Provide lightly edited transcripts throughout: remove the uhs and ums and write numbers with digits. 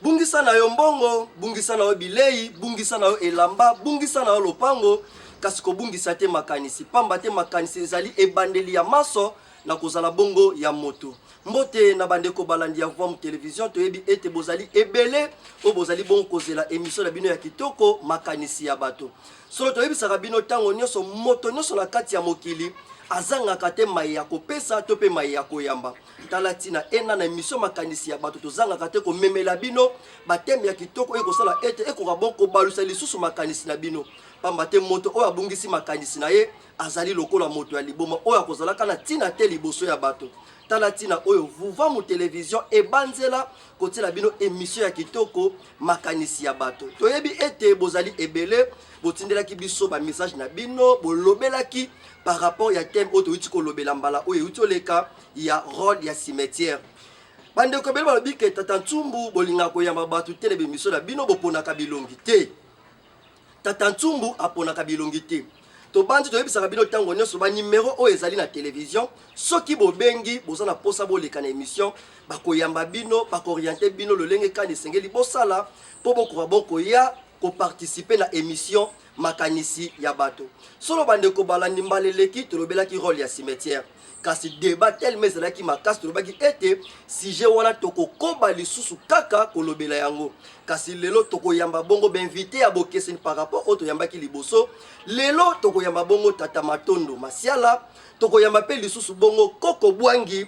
Bungisa na yo mbongo, bungisa na yo bilei, bungisa na yo elamba, bungisa na yo lopango, kasi ko bungisa te makanisi. Pamba te makanisi ezali ebandeli ya maso na kozala bongo ya moto. Mbote na bandeko balandi ya Vom Television toyebi ete bozali ebele o bozali bongo kozela émission na bino ya kitoko makanisi ya bato. Solo toyebi saka bino tango nyonso moto nyonso na kati ya mokili azangaka te mai ya kopesa to pe mai ya koyamba. Tala tina ena na émission makanisi ya bato tozangaka te komemela bino bateme ya kitoko ekosala ete ekoka bongo balusa lisusu makanisi na bino. Pamba te moto oyo abungisi makanisi na ye azali lokola moto ya liboma oyo akozalaka na tina te liboso ya bato. Tala tina oyo Vom Television ebanzela kotela bino émission ya kitoko makanisi ya bato. Toyebi ete bozali ebele botindelaki biso ba message na bino bolobelaki par rapport ya thème oyo toyuti kolobela mbala oyo euti oleka ya rôle ya cimetière. Bandeko ebele balobi ke Tata Ntsumbu bolinga koyamba bato te na émission na bino boponaka bilongi te. Tata Ntsumbu aponaka bilongi te. To bandi toyebisaka bino tango nyonso ba numéro oyo ezali na télévision soki bobengi boza na posa boleka na émission bakoyamba bino bakorienter bino lolenge kani esengeli bosala po bokoka bokoya koparticiper na émission makanisi ya bato. Solo bandeko balandi mbaleleki tolobelaki rôle ya cimetière. Kasi débat tellement ezalaki makasi tolobaki ete sujet wana tokokoba lisusu kaka kolobela yango. Kasi lelo tokoyamba bongo benvité ya bokeseni par rapport au toyambaki liboso. Lelo tokoyamba bongo Tata Matondo Masiala, tokoyamba pe lisusu bongo Koko Bwangi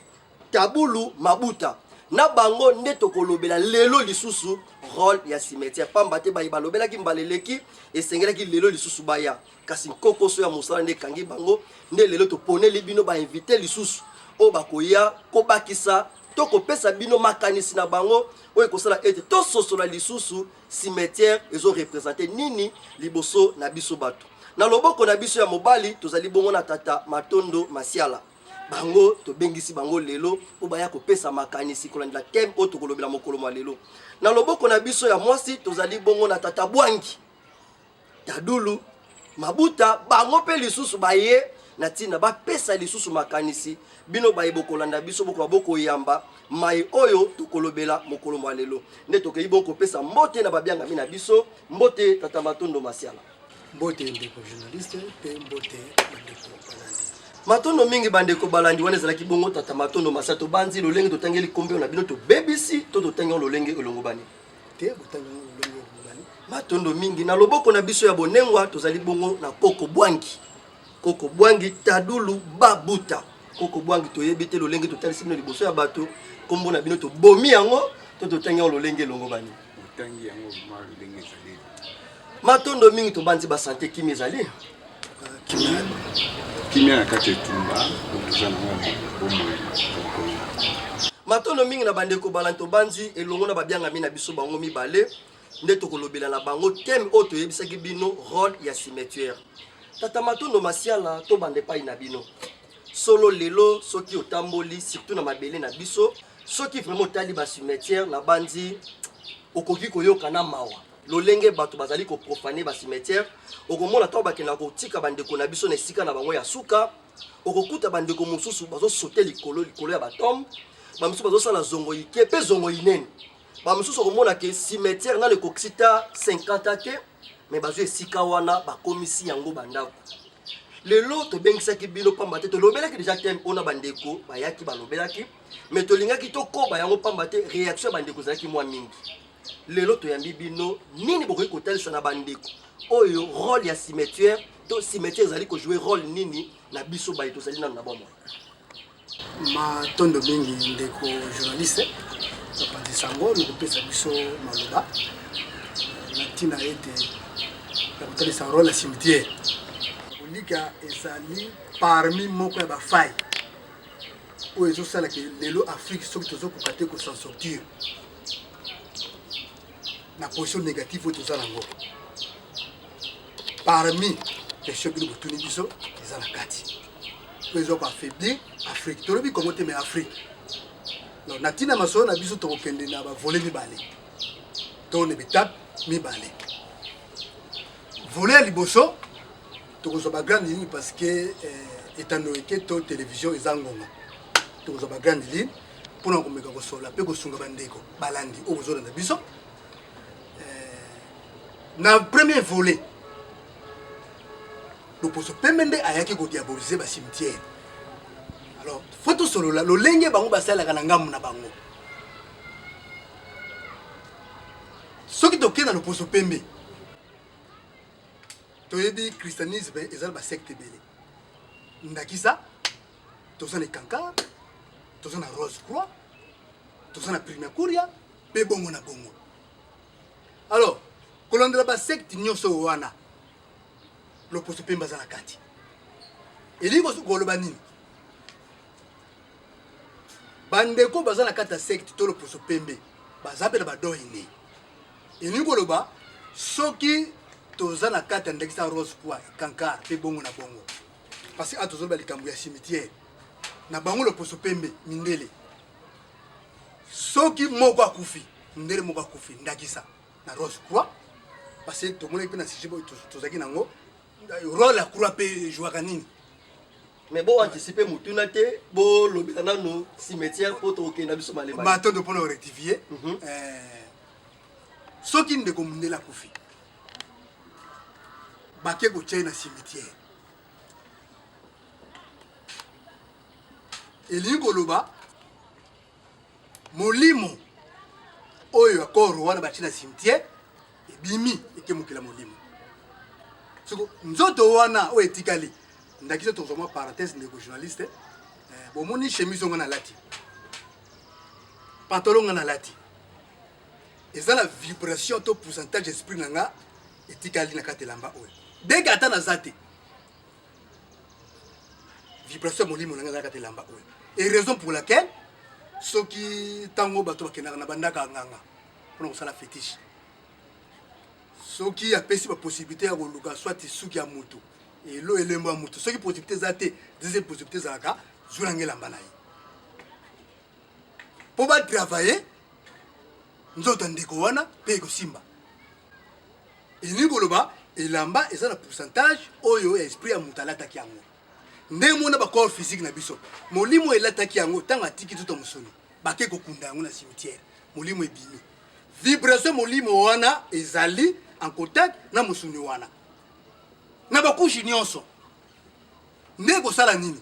Tabulu Mabuta. Na bango nde tokolobela lelo lisusu rôle ya cimetière. Pamba te bayi balobelaki mbaleleki esengelaki lelo lisusu baya. Kasi Koko so ya mosala nde kangi bango nde lelo toponeli bino ba invité lisusu o bakoya kobakisa tokopesa bino makanisi na bango oyo kosala ete tososola lisusu cimetière ezo représenter nini liboso na biso bato. Na loboko na biso ya mobali tozali bongo na Tata Matondo Masiala. Bango to bengisi bango lelo po baya kopesa makanisi kolandela thème oyo tokolobela mokolo mwa lelo. Na loboko na biso ya mwasi tozali bongo na Tata Bwangi Tadulu Mabuta bango pe lisusu baye na tina bapesa lisusu makanisi bino baye bokolanda biso boko yamba mai oyo tokolobela mokolo mwa lelo. Nde tokeyi bongo kopesa mbote na babianga mina biso mbote Tata Matondo Masiala. Mbote ndeko journaliste pe mbote bandeko balandi. Matondo mingi bandeko balandi wana ezalaki bongo Tata Matondo Masiala to banzi lolenge totangeli kombe na bino to BBC to totangi lolenge elongo bani. Te botangi lolenge elongo bani. Matondo mingi na loboko na biso ya bonengwa tozali bongo na Koko Bwangi. Koko Bwangi Tadulu Babuta. Koko Bwangi toyebi te lolenge totalisi bino liboso ya bato kombo na bino to bomi yango to totangi lolenge elongo bani. Totangi yango ma lolenge ezali. Matondo mingi to banzi ba santé kimi ezali. Kimia na kati etumba okuza na mwana bomo. Matondo mingi na bandeko balanto banzi elongo na babianga mina biso bango mibale nde tokolobela na bango thème oyo toyebisaki bino rôle ya cimetière. Tata Matondo Masiala to bande pai na bino. Solo lelo soki otamboli surtout na mabele na biso soki vraiment tali ba cimetière na banzi okoki koyoka na mawa. Lolenge bato bazali ko profaner ba cimetière okomona to bakena kotika bandeko na biso na esika na bango ya suka okokuta bandeko mosusu bazo sauter likolo ya batombe bamususu bazo sala zongo ike pe zongo inene bamususu okomona ke cimetière na le koksita 50 te mais bazo esika wana bakomisi yango bandako. Lelo to bengisaki bino pamba te to lobelaki déjà thème ona bandeko bayaki balobelaki mais to lingaki to koba yango pamba te réaction bandeko zaki mwa mingi. Lelo to yambi bino nini bokoki kotalisa na bandeko oyo rôle ya cimetière to cimetière ezali ko jouer rôle nini na biso baye to sali na bomo. Matondo mingi ndeko journaliste tapandi sango ni kopesa biso maloba na tina ete ya kotalisa rôle ya cimetière kolika ezali parmi moko ya bafai oyo ezosala ke lelo Afrique soki tozokoka te ko s'en sortir na position négative oyo toza nango parmi question bino botuni biso eza na kati po ezo koaffaiblir Afrique tolobi kongo te mais Afrique donc na ntina masolo na biso tokokende na bavole mibale to na betape mibale volet liboso tokozwa ba grande ligne parce que étant donné que to télévision ezangonga tokozwa ba grande ligne pona komeka kosola pe kosunga bandeko balandi okozolanda biso na premier volet loposo pemende ayaki kodiaboliser ba cimetière. Alors faut solo la lolenge bango basalaka na ngamu na bango soki tokenda loposo pembe toyebi christianisme ezala ba secte ebele ndakisa toza na Kankar toza na Rose Croix toza na Primakuria pe bongo na bongo. Alors kolondela ba secte nyonso wana loposo pembe aza na kati elingo koloba nini bandeko baza na kati ya secte to loposo pembe baza mpe na badoine elingo koloba soki toza na kati ya ndakisa Rose Croix Kankar pe bongo na bongo parce que atozoloba likambo ya cimetière na bango loposo pembe mindele soki moko akufi ndele moko akufi ndakisa na Rose Croix parce que tout le monde est na sujet tozaki nango rôle la croix pe jouaka nini mais bon anticiper mutuna te bo lobela nanu cimetière poto okenda biso maleba bato de pona rectifier soki ndeko mindele akufi bake ko na cimetière elingo loba molimo oyo akoro wana batina cimetière ebimi ekemukela molimo soko nzoto wana o etikali ndakisa tozoma parenthèse ndeko journaliste bomoni chemise ngo na lati pantalon ngo na lati eza la vibration to pourcentage esprit nanga etikali na katelamba oyo dès ata na zate vibration molimo nanga na katelamba oyo et raison pour laquelle soki tango bato bakendaka na bandaka nganga pona kosala fétiche soki apesi ba possibilité ya koluka soit suki ya mutu elo elembo ya mutu soki possibilité za te deuxième possibilité zalaka zula ngelamba na ye po ba travailler nzoto ndeko wana pe kosimba elingi koloba elamba eza na pourcentage oyo ya esprit ya mutu alataki yango nde mona ba corps physique na biso molimo elataki yango tanga tiki tuto musoni bake kokunda yango na cimetière molimo ebimi vibration molimo wana ezali en contact na musuni wana na bakushi nyonso ndeko sala nini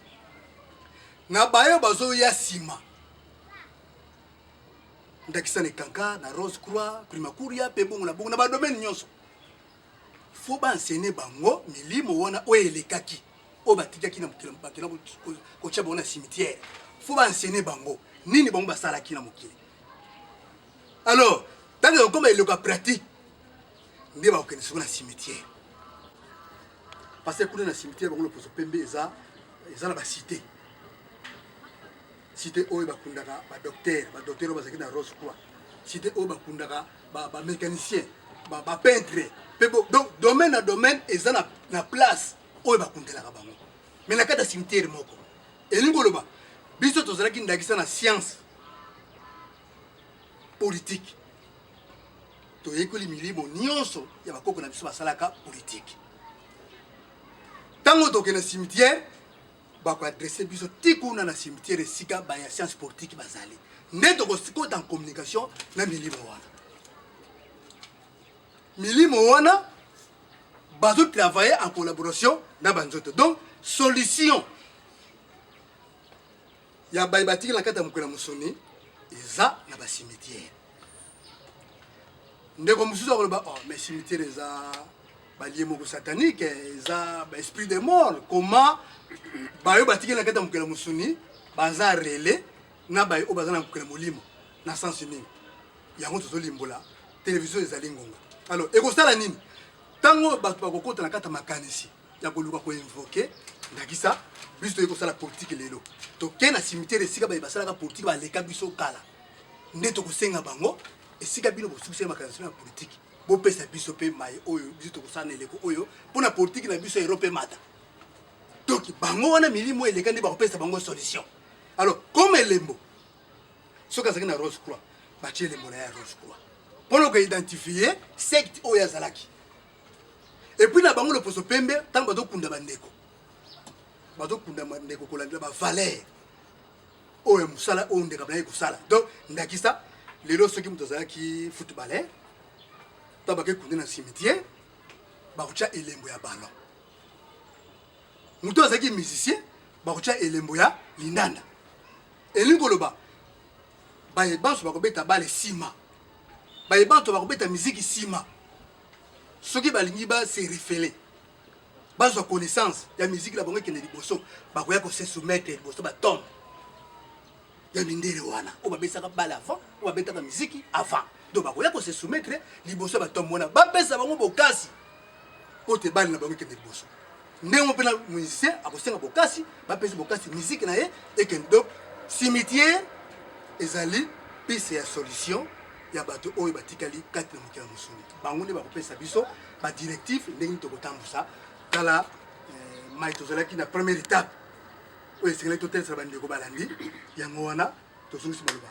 na bayo bazo ya sima ndakisa ne Kankar na Rose Croix Primakuria pe bongo na bongo na ba domaine nyonso faut ba enseigner bango milimo wana o elekaki o batikaki na mukila bakela ko tshabo na cimetière faut ba enseigner bango nini bango basala ki na mukili. Alors tant que comme il est pratique nde ba okene sur na cimetière parce que kuna na cimetière bango loposo pembe eza na ba cité oyo bakundaka ba docteur oyo bazaki na Rose Croix cité oyo bakundaka ba mécanicien ba peintre pe donc domaine na domaine eza na place oyo bakundelaka bango mais na kata cimetière moko elingo loba biso tozalaki ndakisa na science politique toyekoli milimo nyonso ya bakoko na biso basalaka politique tango tokena cimetière bako adresser biso tikuna na cimetière esika ba ya science politique bazali nde tokosika en communication na milimo wana bazo travailler en collaboration na banzoto donc solution ya baibatiki na kata mukela musoni eza na ba cimetière ndeko mususu akoloba oh mais cimetière eza balie moko satanique eza ba esprit de mort comment bayo batiki na kata mukela musuni baza relais na bayo o baza na mukela molimo na sens nini yango tozolimbola télévision ezali ngonga. Alors ekosala nini tango bato bakokota na kata makanisi ya koluka ko invoquer ndakisa biso ekosala politique lelo tokena cimetière esika basalaka politique baleka biso kala nde tokosenga bango esika bino bosukisa makanisi na politique bopesa biso pe mai oyo biso tokosala eleko oyo pona politique na biso Europe mata donc bango wana milimo eleka nde bakopesa bango solution. Alors comme elembo soka zaki na Rose Croix batie elembo na ya Rose Croix pour identifier secte oyo azalaki Et puis na bango le poso pembe tant bato kunda bandeko. Bato kunda bandeko kolanda ba valeur. Oyo musala o ndeka bana kusala. Donc ndakisa lelo soki mutozala ki footballeur tabake kunda na cimetière bakucha elembo ya ballon. Muto azaki musicien bakucha elembo ya lindanda. Elingoloba baye banso bakobeta bale sima. Baye banso bakobeta musique sima. Soki balingi ba se référer. Bazo connaissance ya musique la bango kende liboso bakoya ko se soumettre liboso ba tombe. Ya mindele wana o babesaka bala avant o babetaka musique avant. Donc bakoya ko se soumettre liboso ba tombe wana ba pesa bango bokasi. Pote bali na bango kende liboso. Ndemo pena musicien akosenga bokasi ba pesa bokasi musique na ye et que donc cimetière ezali piste ya solution ya bato oyo batikali kati na mokili mosuni bango nde bakopesa biso ba directif ndenge tokotambusa kala mai tozalaki na première étape oyo esengeli totelesa bandeko balandi yango wana tozongisi maloba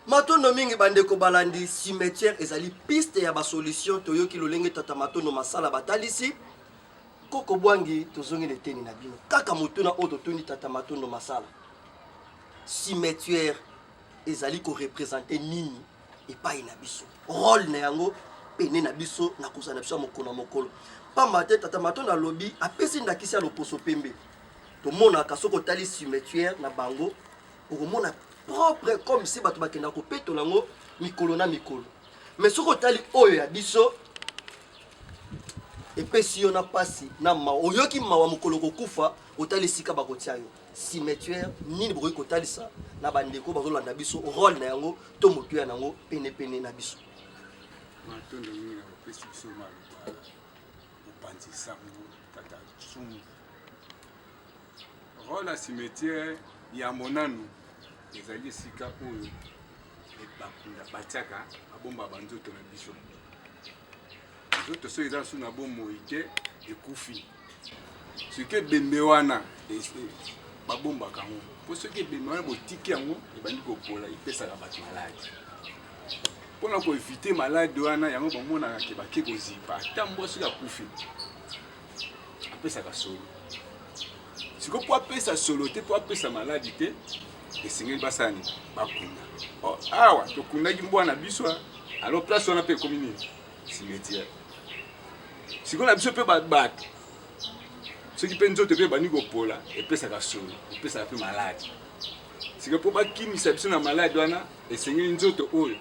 matondo mingi bandeko balandi cimetière ezali piste ya basolution toyoki lolenge tata matondo masala batalisi koko bwangi tozongi leteni na bino kaka motuna oyo totondi tata matondo masala cimetière ezali ko représenter nini epai na biso rôle na yango pene na biso na kozana biso mokolo mokolo pamba te tata matondo alobi apesi ndakisi ya loposo pembe tomona kasoko tali cimetière na bango okomona propre comme si bato bakenda kopetola yango mikolo na mikolo mais soko tali oyo ya biso epesi yo na pasi na ma oyoki mawa mokolo kokufa otali sika bakotia yo cimetière nini bokoki kotalisa na bandeko bazolanda biso rôle na yango to motu ya nango pene na biso matondo mingi na bapesi biso maloba opanzisango tata sumu rôle ya cimetière ya monanu ezali esika oyo bakunda batiaka babomba banzoto na biso nzoto soki eza su na bomoi te ekufi soki ebembe wana babombaka yango mpo soki ebembe wana botiki yango ebandi kopola epesaka bato maladi mpona koevite maladi wana yango bamonaka ke bake kozipa ata mbwa soki akufi apesaka solo siko mpo apesa solo te mpo apesa maladi te esengeli basani bakunda awa tokundaki mbwa na biso alo place wana mpe ekomi nini cimetière siko na biso mpe bato soki mpe nzoto mpe bandi kopola epesaka solo epesaka mpe maladi sika mpo bakimisa biso na maladi wana esengeli nzoto oyo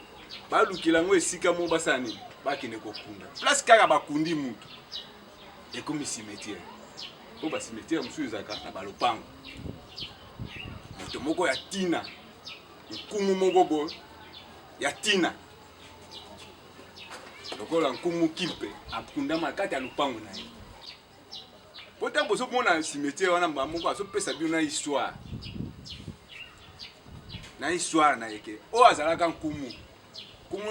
balukila yango esika mo basala nini bakende kokunda place kaka bakundi mutu ekomi cimetière mpo bacimetière mosusu ezalaka na balopango moto moko ya ntina nkumu moko boye ya ntina lokola nkumu kimpe akundama kati ya lupango na ye po ntango bozomona cimetière wana moko azopesa bino na histoire na yeke oyo azalaka nkumu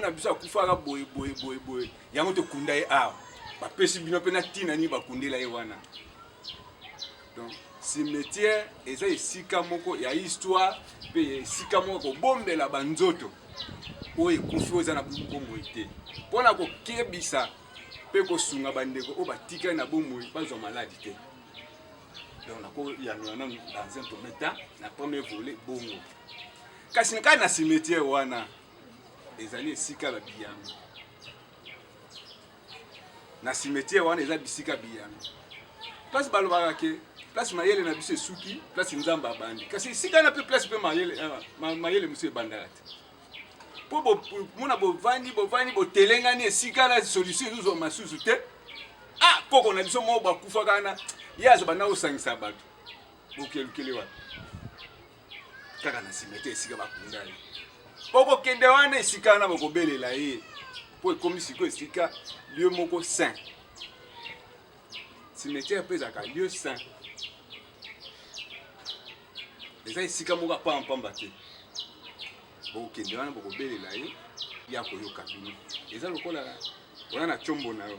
na biso akufaka boye yango tokunda ye awa bapesi bino mpe na ntina nini bakundela ye wana donc cimetière eza esika moko ya histoire mpe esika moko kobombela banzoto oyo ekufi oyo eza na bomoi te mpona kokebisa mpe kosunga bandeko oyo batikali na bomoi bazwa maladi te donc nakoyangola nano dans un premier temps na premier volet bongo kasi kaka na cimetière wana ezali esika babiyano na cimetière wana eza bisika biyano place balobaka ke place mayele na biso esuki place nzambe abandi kasi esika na mpe place mpe mayele mosu ebandaka te mpo mona bovandi botelengani esika na solution ezozwa masusu te koko na biso moko bakufa kana ye aza banda kosangisa bato bokelukele wana kaka na cimetière esika bakunda ye bokokende wana esika wana bokobelela ye mpo ekomi sikoyo esika lieu moko saint cimetière mpe ezalaka lieu saint eza esika moko apampamba te bokokende wana bokobelela ye ya koyoka bino eza lokola oza na tshombo na yo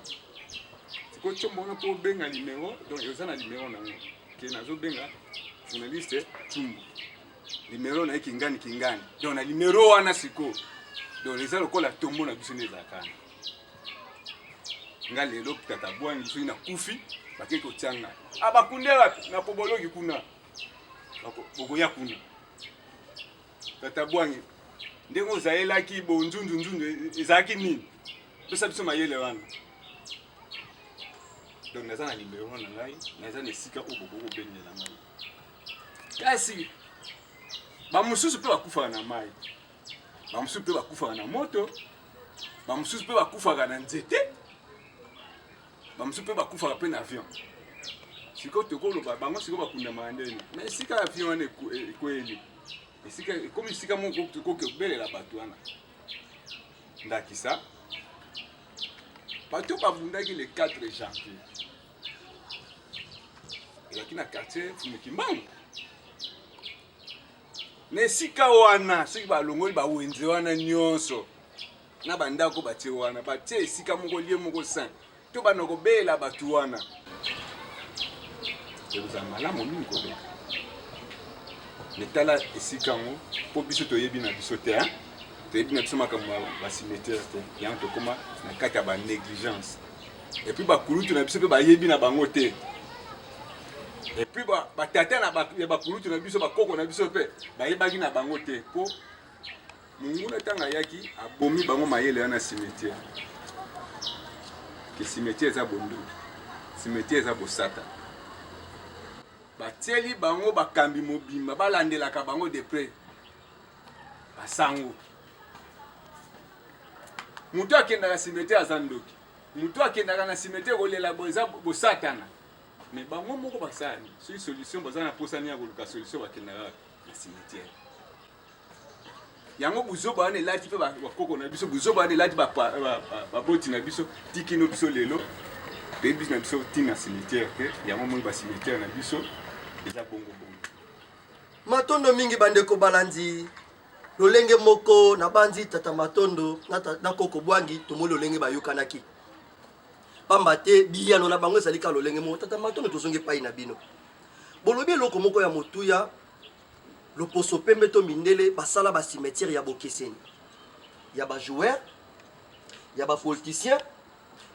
sikoyo tshombo wana mpo obenga numero donc eza na numero na yo ke nazobenga journaliste tshumbu numero na ye kingani donc na numero wana sikoyo donc eza lokola tombo na biso nde ezalaka nga lelo tata bwangi so ina kufi bake ko tianga abakunde wapi na pobologi kuna bokoya kuna tata bwangi ndengo zaela ki bo nzundu ezaki nini pesa biso mayele wana donc naza na libero na ngai naza na esika oboko benela ngai kasi bamususu mpe bakufaka na mai bamususu mpe bakufaka na moto bamususu mpe bakufaka na nzete bamususu mpe bakufaka mpe na avion sikoyo tokoloba bango sikoyo bakundamaka ndeni na esika avion wana ekweli esika ekomi esika moko tokoki kobelela bato wana ndakisa bato bavundaki le 4 janvier ezalaki na quartier Fumikimbangu na esika wana soki balongoli bawenze wana nyonso na bandako batie wana batie esika moko lie moko san to bana kobelela bato wana ekozala malamu mingi kobela netala esika yango mpo biso toyebi na biso te toyebi na biso makambo ya bacimetière te yango tokóma na kati ya banégligence epuis bakulutu na biso mpe bayebi na bango te epuis batata ya bakulutu na biso bakoko na biso mpe bayebaki na bango te mpo monguna ntango ayaki abomi bango mayele wana cimetière ke cimetière eza bondoli cimetière eza bosata batieli bango bakambi mobimba balandelaka bango de près basango mutu akendaka cimetière aza ndoki mutu akendaka na cimetière kolela eza bosatana mais bango moko basani soki solution baza na posani ya koluka solution bakendaka na cimetière yango buzoba wana elati mpe bakoko na biso buzoba wana elati baboti na biso tikino biso lelo toyebi na biso ntina cimetière te yango moi bacimetière na biso eza bongo matondo mingi bandeko balandi lolenge moko na banzi tata matondo na koko bwangi tomoni lolenge bayokanaki pamba te biyano na bango ezali ka lolenge moko tata matondo tozongi epai na bino bolobi eloko moko ya motuya loposo pembe to mindele basala bacimetière ya bokeseni ya bajoueur ya bapoliticien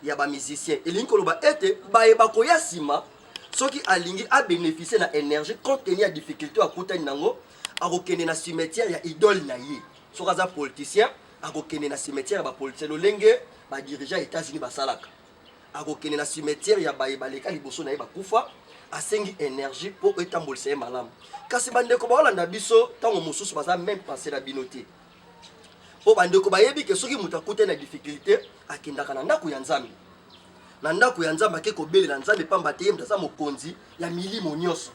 ya bamusicien elingi koloba ete bayeba koya nsima soki alingi abénéficie na énergie compte tenu ya difficulté akutani nango akokende na cimetière ya idole na ye soki aza politicien akokende na cimetière ya bapoliticien lolenge badirigant états-unis basalaka akokende na cimetière ya baleka liboso na ye bakufa asengi énergie mpo etambolisa ye malamu kasi bandeko baolanda biso ntango mosusu baza même pensé na bino te mpo bandeko bayebi ke soki moto akutani na difficulté akendaka na ndako ya nzambe na ndako ya nzambe ake kobelela nzambe pamba te ye moto aza mokonzi ya milimo nyonso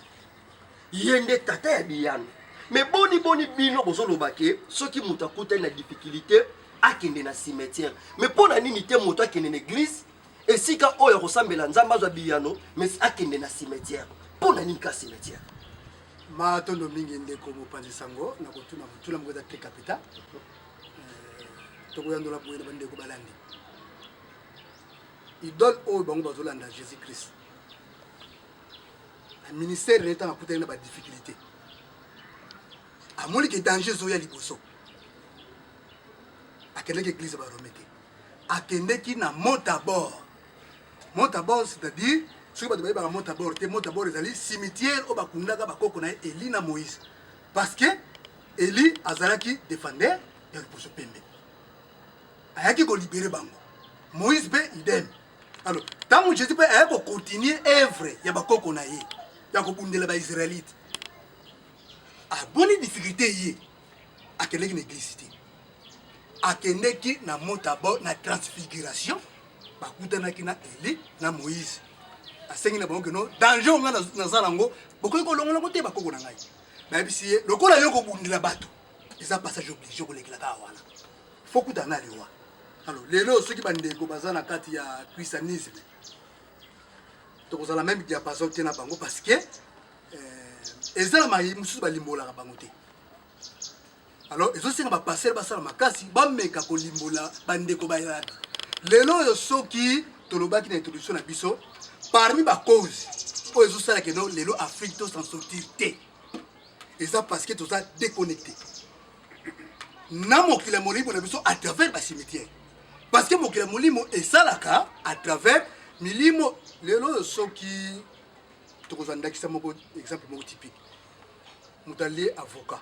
ye nde tata ya biyano me boni bino bozoloba ke soki moto akutani na difficulté akende na cimetière me mpo na nini te moto akende na église esika oyo akosambela nzambe azwa biyano me akende na cimetière mpo na nini ka cimetière matondo mingi ndeko mopanzi sango na kotuna mutula moko eza te kapita tokoyandola boye na bandeko balandi idole oyo bango bazolanda jésus christ na ministère na ntango akutani na badifficulté amoni ke danger ezoya liboso akendeki église barome te akendeki na montabord c'est-à-dire soki bato bayebaka montabord te montabord ezali cimetière oyo bakundaka bakoko na ye eli na moïse parce que eli azalaki défendeur ya liboso pembe ayaki kolibere bango moïse mpe idem alors ntango jésus mpe ayaki kocontinue œuvre ya bakoko na ye ya kobundela baisraélite aboni difficulté ye akendeki na église te akendeki na montabord na transfiguration bakutanaki na eli na moïse asengi na bango keno danger onga naza nango bokoki kolongolango te bakoko na ngai bayebisi ye lokola yo kobundela bato eza passage oblige kolekelaka wana fo kutana na liwa alors lelo soki bandeko baza na kati ya christianisme tokozala même diapason te na bango parce que eza na mayi mosusu balimbolaka bango te alors ezosenga bapasere basala makasi bameka kolimbola bandeko bayadi lelo oyo soki tolobaki na introduction na biso parmi bacause oyo ezosala keno lelo afrique tosan sortir te eza parce que toza déconnecté na mokili ya molimo na biso à travers bacimetière parce que mokila molimo esalaka à travers milimo lelo soki tokozandakisa moko exemple moko typique mutalie avocat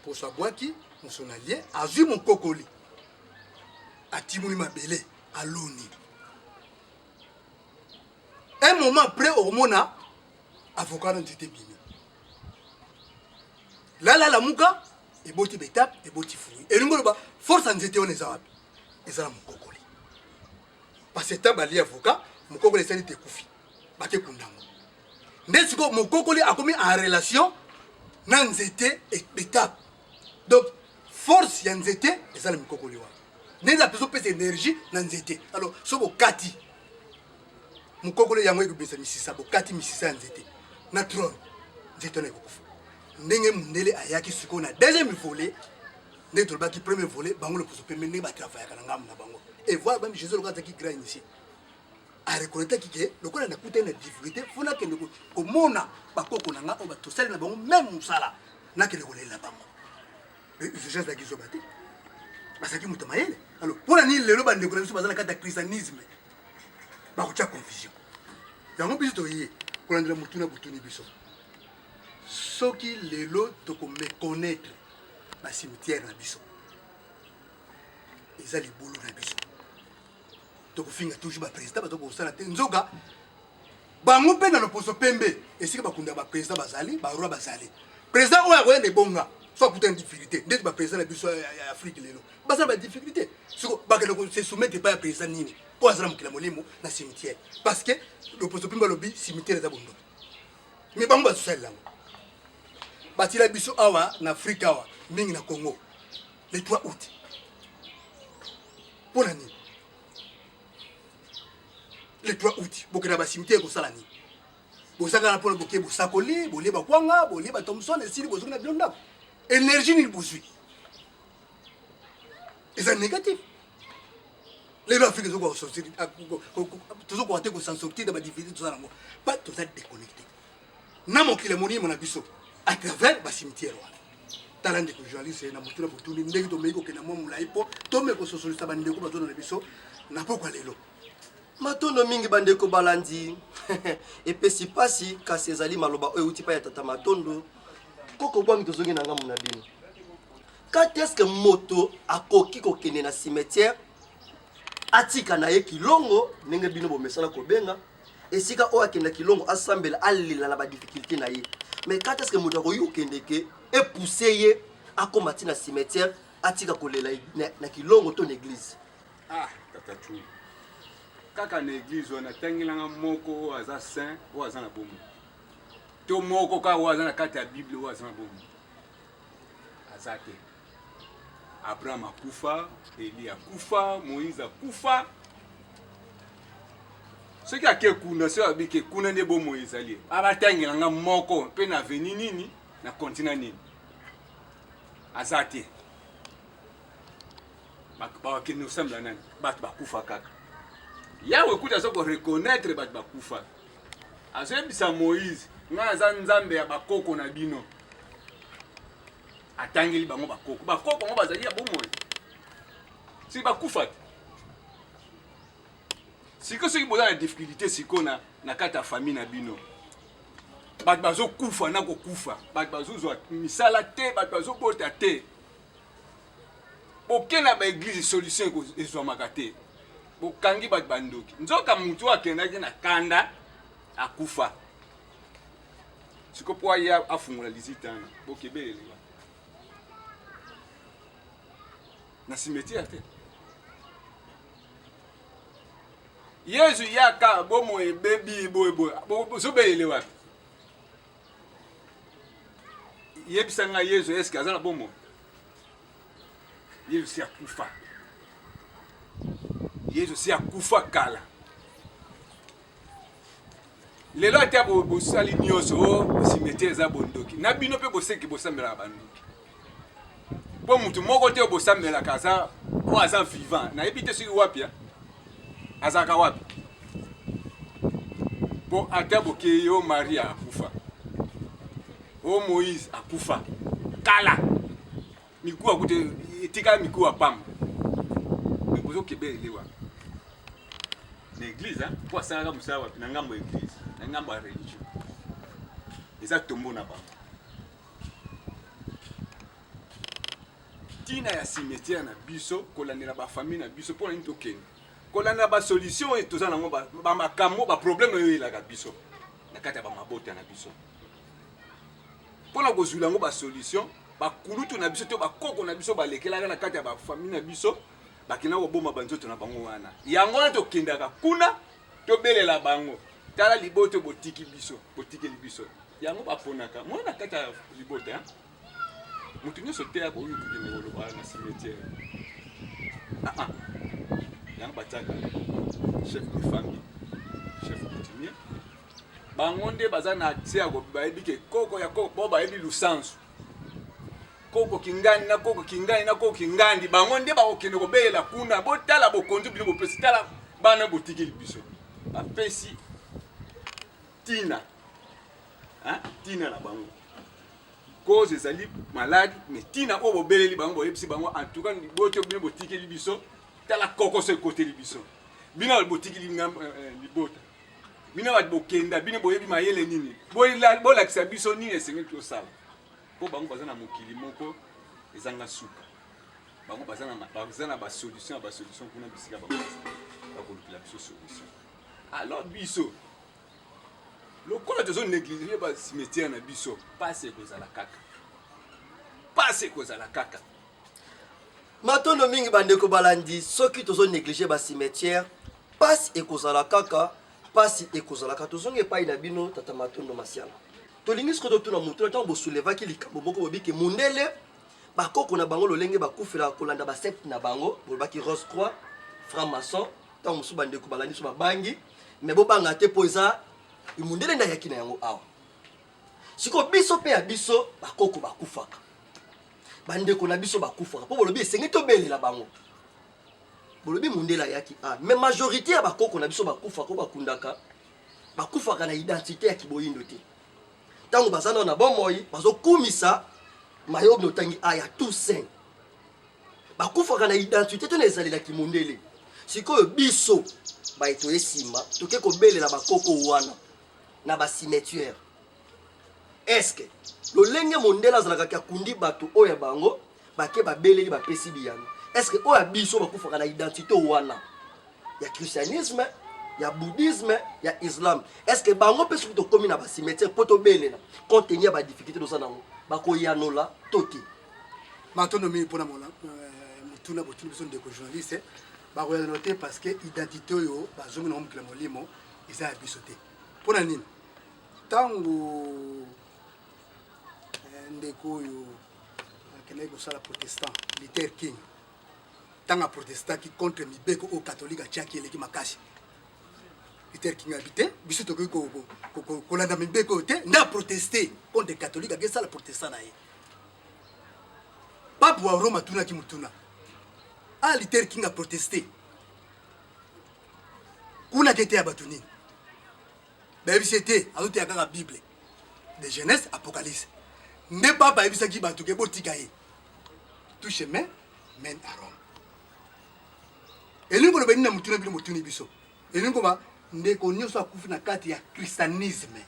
pour sa boîte son allié a vu mon cocoli a timoni mabele à l'oni un moment après au mona avocat n'a été bien là la muka et boti betap et boti fruit et nous ba force en était on les arabes et ça mon cocoli parce que tabali avocat mon cocoli ça était koufi ba ke kundango n'est-ce que mon cocoli a commis en relation nan zete et betap donc force ya nzete ezala mikokoli wana neza peso pesa énergie na nzete alors so bokati mukokoli yango ekobisa misisa bokati misisa ya nzete na trône nzete na ekokufa ndenge mundele ayaki siko na deuxième volet ndenge tolobaki premier volet bango le poso pembe ndenge batravaillaka na ngamu na bango et voilà même Jésus lokazaki grand initié a reconnaître que lokola na kuta na difficulté fona kende komona bakoko na nga o batosali na bango même musala na kende kolela bango je la guise baté parce que muto mayele alors pour la ni lelo bande ko biso bazana kata christianisme ba ko confusion yango biso to yé ko landela mutuna butuni biso soki lelo to ko me connaître ba cimetière na biso ezali bolo na biso to ko finga toujours ba président ba to ko sala te nzoka bango pe na loposo pembe esika bakunda ba président bazali ba roi bazali président oya ko ende bonga soit pour une difficulté dès que le président a besoin d'Afrique lelo basa ba difficulté siko ba que se soumettre pas à président nini pour azala mukila molimo na cimetière parce que le poste pimba lobby cimetière za bondo mais bango ba social là batila biso awa na Afrique awa mingi na Congo le 3 août pour l'année le 3 août bokena ba cimetière ko sala ni bosaka na pona boké bosakoli boleba kwanga boleba Thomson esili bozuna bilonda énergie ni boussui et c'est négatif les gens africains sont sortir toujours côté qu'on s'en sortir de la difficulté tout ça pas tout ça déconnecté na mon kile moni mon abisso à travers ba cimetière wala talent de journaliste na mutuna butuni ndeki to meko ke na mo mulaipo to meko so solista bande ko bazo na biso na pokwa lelo matondo mingi bandeko balandi epesi pasi kasi ezali maloba oyo uti pa ya tata matondo koko bwangi tozongi na ngamu na bino quand est-ce que moto akoki kokende na cimetière atika na ye kilongo ndenge bino bomesala kobenga esika oyo akenda kilongo asambela alila na ba difficulté na ye mais quand est-ce que moto akoki kokende ke epousse ye akomati na cimetière atika kolela na kilongo to na église ah tata tu kaka na église on atangilanga moko aza saint ou aza na bomo to moko ka waza na kati ya bible waza na bomo azate Abraham akufa Eli akufa Moïse akufa ce qui a ke kuna se abike kuna ne bomo ezali abatangilanga moko pe na veni nini na continent nini azate ba ke nous semble nani bat bakufa kaka yawe kuta soko reconnaître bat bakufa azebisa Moïse nga za nzambe ya bakoko na bino atangeli bango bakoko ngo bazali ya bomoy si bakufa siko soki boza na difficulté siko na kati ya famille na bino bato bazokufa na kokufa bato bazozwa misala te bato bazobota te bokenda baeglise solution ezwamaka te bokangi bato bandoki nzoka mutu akendaki na kanda akufa siko po aya afungula lizitana bokebelele na cimetière te Yesu yaka bomo ebebi boyeboy bozobelele wapi yebisanga Yesu eske azala bomo Yesu si akufa Yesu si akufa kala lelo ata bosali nyonso cimetière za bondoki na bino pe boseki bosambela bandoki po mutu moko te bosambela kaza o aza vivant na ebite soki wapi azaka wapi po ata boke yo Maria akufa o Moïse akufa kala miku akute etika miku apamba ozo kebelewa na église hein pour ça nga musala wapi na ngambo église na ngambo ya religion eza tombo na bango tina ya cimetière na biso kolandela ba famille na biso pour nini tokende kolandela ba solution et toza nango ba makambo ba problème oyo elaka biso na kati ya ba mabota na biso pour na kozula ngo ba solution ba kulutu na biso to ba koko na biso ba lekelaka na kati ya ba famille na biso bakina koboma banzoto na bango wana yango wana tokendaka kuna tobelela bango tala liboto botiki biso botikeli biso yango baponaka mwana na kati ya liboto hein mutu nyonso te ya koyi kokende koloba na cimetière yango batiaka chef de famille chef coutumier bango nde baza na tia bayebi ke koko ya koko bo bayebi lusansu koko kingani na koko kingani na koko kingandi bango nde bakokende kobelela kuna botala bokonzi bino bopesi tala bana botikeli biso bapesi tina tina na bango cause ezali malade mais tina oyo bobeleli bango boyebisi bango en tout cas boto bino botikeli biso tala koko so ekoteli biso bino botikeli libota bino bokenda bino boyebi mayele nini bolakisa biso nini esengeli tosala po bango baza na mokili moko ezanga suka bango baza na basolution kuna bisika bango bakolukila biso solution alors biso lokola tozo négliger ba cimetière na biso pase ekozala kaka matondo mingi bandeko balandi soki tozo négliger ba cimetière pasi ekozala kaka pasi ekozala kaka tozonge epai na bino tata matondo masiala tolingi siko totuna motu ntango bosoulevaki likambo moko bobiki mundele bakoko na bango lolenge bakufela kolanda basecte na bango bolobaki Rose Croix franc maçon ntango mosusu bandeko balandi so babangi mais bobanga te mpo eza imundele nda yaki na yango awa siko biso mpe ya biso bakoko bakufaka bandeko na biso bakufaka mpo bolobi esengi tobelela bango bolobi mundele ayaki awa mais majorité ya bakoko na biso bakufaka o bakundaka na identité ya kiboyindo te ntango baza nao na bomoi bazokumisa mayobi notangi aya tout saint bakufaka na identité to na ezalelaki mundele sikoyo biso baetoye nsima toke kobelela bakoko wana na bacimetière eske lolenge mondele azalaka akundi bato oyo bango bake babeleli bapesi biyano eske oyo biso bakufaka na identité wana ya christianisme ya bouddhisme ya islam eske bango mpe soki tokomi na bacimetière mpo tobelela contenu ya badifficulté toza nango bakoyanola to te matondo mingi mpona motuna botuni biso ndeko journaliste bakoyanola te parce que identité oyo bazongi nango mokila molimo eza ya biso te mpona nini ntango ndeko oyo akendaki kosala protestant Luther King ntango aprotestaki contre mibeko oyo catholique atiaki eleki makasi Luther King abi te biso tokoki kolanda mibeko oyo te nde aproteste contre catholique akesala protestant na ye pape wa Rome atunaki motuna Luther King aproteste kuna ke te ya bato nini bayebisi ete azoteya kaka bible de Genèse Apocalypse nde papa ayebisaki bato ke botika ye tout chemin mène à Rome elingi koloba nini na motuna bino motuni biso elingi koba ndeko nyonso akufi na kati ya christianisme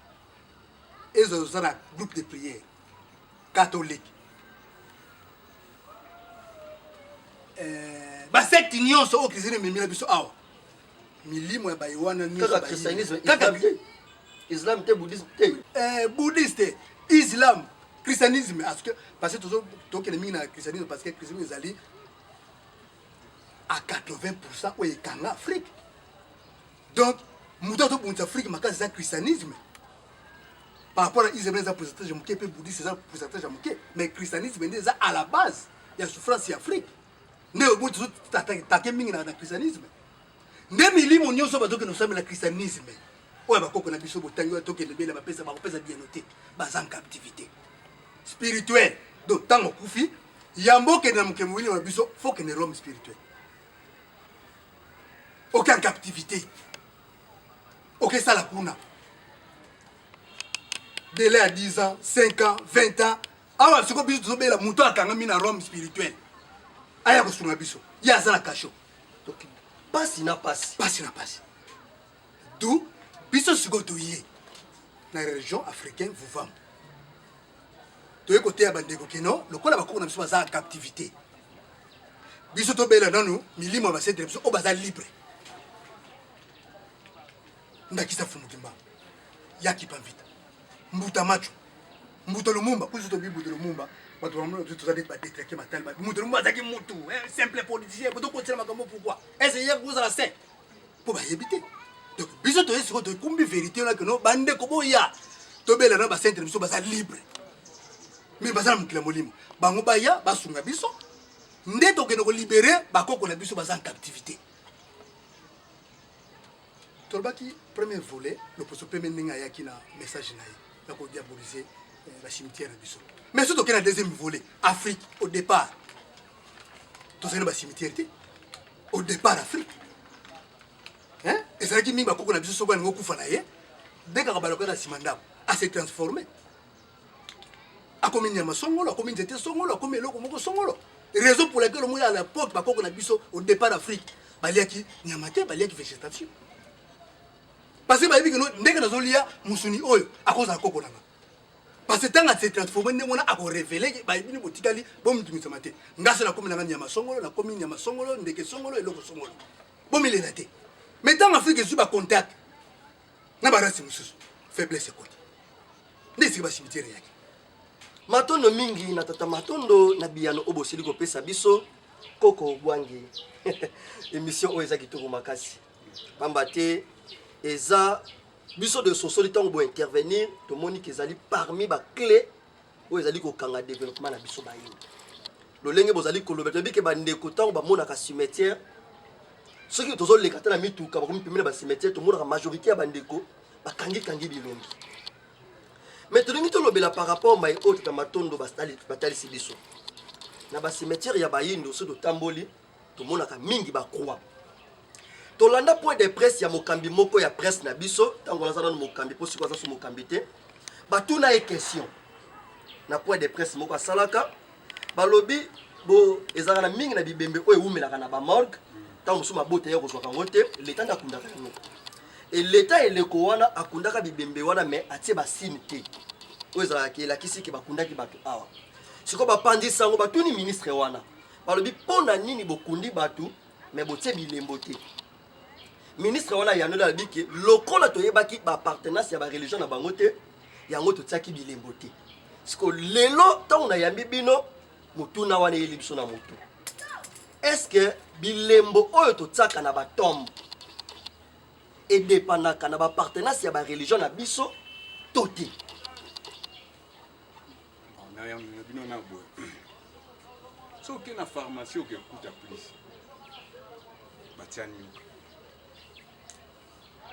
ezoza na groupe de prière catholique basecte nyonso oyo kristina ememela biso awa milimo ya bayowana kaka christianisme islam te bouddhisme te bouddhiste islam christianisme parce que tokende mingi na christianisme parce que christianisme ezali à 80% oyo ekanga afrique donc moto atobundisa afrique makasi eza christianisme par rapport à islam eza pourcentage ya moke mpe bouddhiste eza pourcentage ya moke mais christianisme nde eza à la base ya souffrance ya afrique nde obo tozotake mingi na christianisme nde milimo nyonso bazokende kosambela christianisme oyo bakoko na biso botangi oyo tokende bela bakopesa bieno te baza en captivité spirituelle donc ntango okufi yambo okende na mokemo wili na biso fo kende rome spirituel oke en captivité okesala kuna délai à 10 ans 5 ans 20 ans awa siko biso tozobela moto akangami na rome spirituel aya kosunga biso ye aza na kasho Donc pasi na pasi. Pasi na pasi. D'où biso sikotoye na région africaine vous vend. Toye côté ya bandeko keno, lokola bakoko na biso baza en captivité. Biso to bela nanu milimo ba centre biso o baza libre. Ndakisa fumukimba. Yaki pamvita. Mbuta macho. Mbuta lumumba, kuzo to bibu de lumumba. Watu wa mwana tutu zadi ba détraquer matal ba. Mbuta lumumba zaki mutu, simple politicien, boto ko tsela makambo pourquoi? Est-ce que vous la scène pour ba yebité. Donc biso to yesi ko to kumbi vérité na que no bande ko boya. To bela na ba centre biso baza libre. Mais baza mukila molimo. Bango baya basunga biso. Nde to keno ko libérer bakoko na biso baza en captivité. Tolbaki premier volet, le poste premier ninga yaki na message na ya ko diaboliser la cimetière na biso. Mais surtout que na deuxième volet, Afrique au départ. To c'est na cimetière ti. Au départ Afrique. Hein? Et c'est là qui mi bakoko na biso so bana ngokufa na ye. Dès ka baloko na simanda a se transformer. A comme nyama songolo, a comme nzete songolo, a comme eloko moko songolo. Raison pour laquelle moi à l'époque bakoko na biso au départ d'Afrique, baliaki nyamate, baliaki végétation. Parce que bayebi que ndenge nazolia musuni oyo à cause de koko nanga. Parce que tant que c'est transformé ndemona a ko révéler bayebi ni botikali bom mutumisa mate. Ngasa na komi nanga nyama songolo, na komi nyama songolo, ndeke songolo eloko songolo. Bom il est mais dans l'Afrique je suis pas contact. Na barasi mususu faiblesse côté. Ndesi ba cimetière yaki. Matondo mingi na tata matondo na biyano oboseli ko pesa biso koko bwangi. Émission oyo ezaki to makasi. Pambate eza biso de sosoli tango bo intervenir to moni kezali parmi ba clé oyo ezali ko kanga développement na biso ba yini. Lolenge bozali ko lobeta bike ba ndeko tango ba mona ka cimetière. Ceux qui tozo lekata na mituka ba komi pemela ba cimetière to mona ka majorité ya ba ndeko ba kangi bilongi. Mais tu as par rapport à autre matondo batali sibiso. Na ba cimetière ya bayindo so do tamboli to mona ka mingi ba croix. To landa point de presse ya mokambi moko ya presse na biso tango na zana mokambi po siko za so mokambi te. Ba tuna e question. Na point de presse moko salaka ba lobi bo ezaka na mingi na bibembe oyo umelaka na ba morgue tango so mabote ya ko so kangote l'état na kundaka no. Et l'état eleko wana akundaka bibembe wana mais atie ba signe te. Oza ki la kisi ki bakundaki batu awa. Siko ba pandisa ngo batuni ministre wana. Balobi pona nini bokundi batu mais botie bilembo te. Ministre wana ya nola biki lokola toyebaki ba appartenance ya ba religion na bango te yango to tiaki bilembo te. Siko lelo ta on yambi bino mutuna wana yeli biso na mutu. Est-ce que bilembo oyo to tsaka na ba tombe et dépendaka na ba appartenance ya ba religion na biso toti. On a un bino na boy. So que na pharmacie au que coûte plus. Batiani.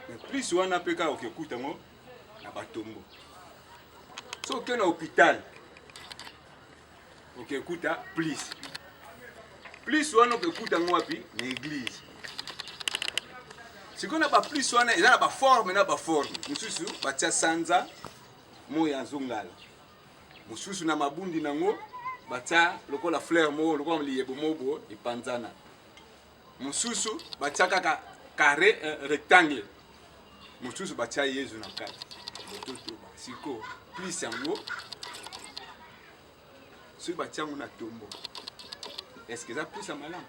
Mais plus wana peka au que coûte ngo na batombo. So que na hôpital au que coûte plus. Plus wana au que coûte ngo api na église. Si on n'a pas plus, on a pas forme, na pas forme. Mususu batia sanza moya zongala. Mususu na mabundi nango batia lokola fleur mo lokola liyebo mobo ipanzana. Mususu batia kaka carré rectangle. Mususu batia yezu na kati. Bototo siko plus yango. Si batia ngona tombo. Est-ce que ça plus à malam?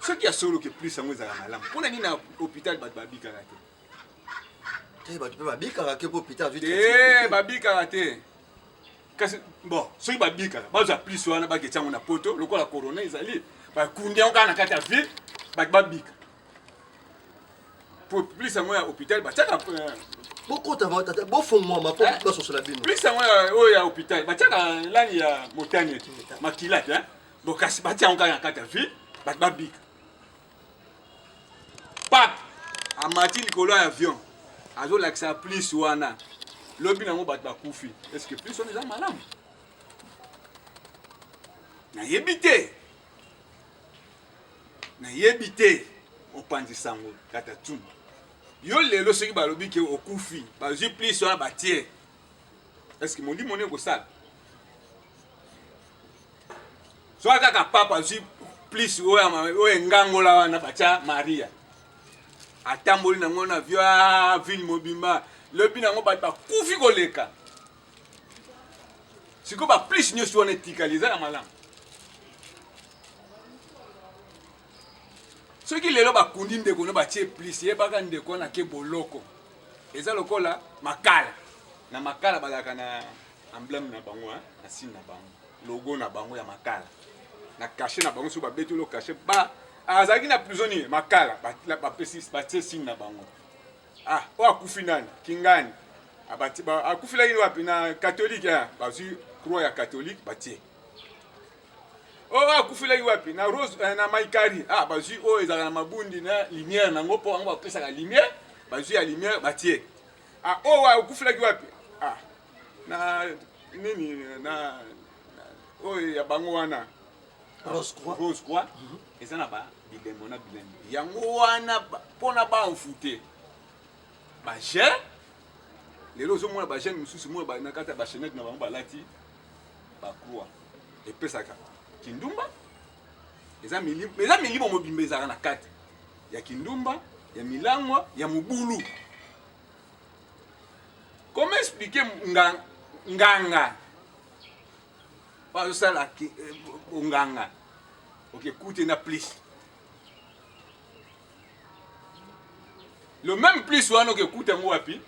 Ce qui a solo que plus en à malam. Pour aller à l'hôpital, babi karaté. Eh, bah tu peux babi karaté pour l'hôpital. Eh, babi karaté. Bon, ceux qui babi karaté, bah plus soin na baguette on a poto, le quoi la corona ils allaient. Bah kundia on a kata vie, babi. Pour plus en à l'hôpital, bah tiens beaucoup de bon fond moi ma pour sur la bine. Plus en à l'hôpital, bah tiens là il y a montagne, maquillage hein. Bon kasi bah tiens on a kata vie, babi. Pape, à Martin Nicolas avion, à zo l'accès plus wana. Lobi nango bat ba koufi. Est-ce que plus on est là malam? Na yebité. Na yebité. On pandi sango kata tum. Yo lelo soki ba lobi ke o koufi, ba ji plus wana ba tie. Est-ce que mon dit monnaie ko ça? So aka ka papa ji plus oyo ngangola wana bacha Maria atamboli nango na via ville mobimba lobi nango bakufi koleka siko ba plus nyonso wana etikaliza ya malamu soki lelo bakundi ndeko no batie plus yebaka ndeko na ke boloko eza lokola makala na makala balaka na emblème na bango na signe na bango logo na bango ya makala na cachet na bango so babeti lo cachet ba azaki na prisonnier makala ba pesi batie signe na bango o akufi nani kingani abati ba akufi la wapi na catholique ya bazu croix ya catholique batie akufi la wapi na rose na maikari bazu ezaka na mabundi na lumière nango po ngo bapesa ka lumière bazu ya lumière batie akufi la wapi na nini na ya bango wana Rose Croix eza na ba bilembo na bilembo yango wana pona ba enfute ba je lelo zo mona ba je mususu mona ba na kata ba chenette na bango balati ba croix epesaka kindumba eza milimo mobimba ezaka na kati ya kindumba ya milangwa ya mubulu. Comment expliquer nganga bazosala nganga okekuti na plus le même plus wana okekuti yango wapi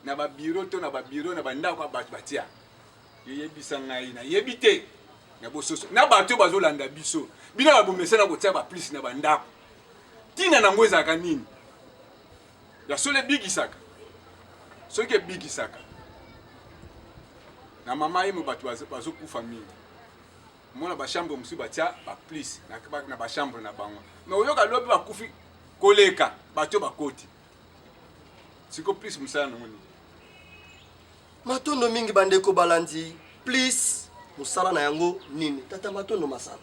na babiro to na babiro na bandako bato batia yebisa ngai na yebi te na bososo na bato bazolanda biso bina babomesa na kotia ba plus na bandako tina nango ezaka nini ya sole bigisaka soki ebigisaka na mama yemo bato bazokufa mingi mona ba chambre musu batia ba plus na ba chambre na bango mais oyoka lobi bakufi koleka bato bakoti siko plus musala na moni matondo mingi bandeko balandi please musala na yango nini tata matondo masala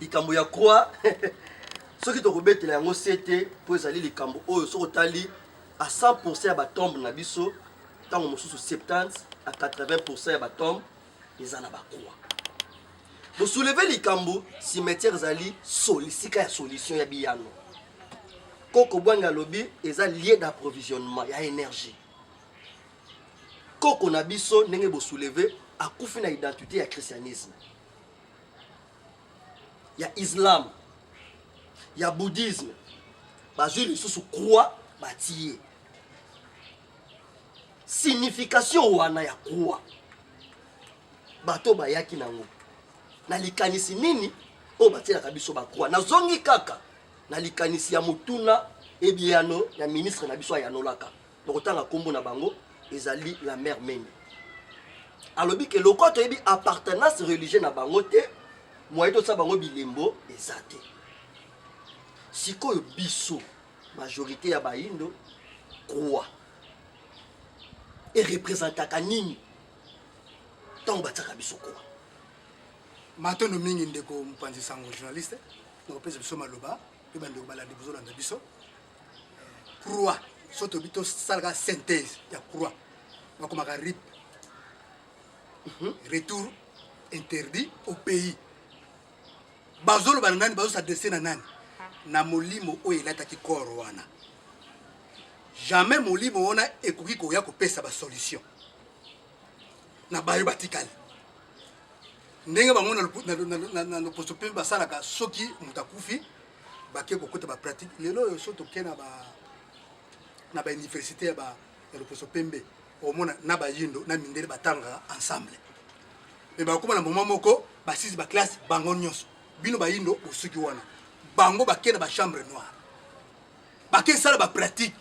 likambo ya croix soki tokobetela yango sete po ezali likambo oyo soko tali à 100% ya batombe na biso tango mosusu 70 à 80% ya batombe eza na bakroix bosouleve likambo cimetière ezali sika ya solution ya biyano koko bwanga lobi eza lieu d'approvisionnement ya énergie koko na biso ndenge bosouleve akufi na identité ya christianisme ya islam ya bouddhisme bazwi lisusu croix batie signification wana ya croix bato bayaki nango na likanisi nini o batielaka biso bakroix nazongi kaka na likanisi ya motuna ebiano ya ministre na biso ayanolaka tokotanga kombo na bango ezali la mère Meni alobi ke loko toyebi appartenance religieuse na bango te moye tosala bango bilembo eza te sikoyo biso majorité ya bayindo croix et représentaka nini ntango batiaka biso croix matondo mingi ndeko mopanzi sango journaliste nakopesa biso maloba mpe bandeko balandi bozolanda biso croix so tobi tosalaka synthèse ya croix bakomaka rip retour interdit au pays bazoloba na nani bazosadresse na nani na molimo oyo elataki koro wana jamais molimo wana ekoki koya kopesa basolution na bayo batikali ndenge bango na loposo mpe basalaka soki moto akufi bake kokota bapratique lelo oyo so toke na bauniversité ya loposo pembe omona na bayindo na mindele batangaka ensemble me bakoma na moma moko basisi baklasse bango nyonso bino bayindo bosuki wana bango bake na bachambre noire bake sala bapratique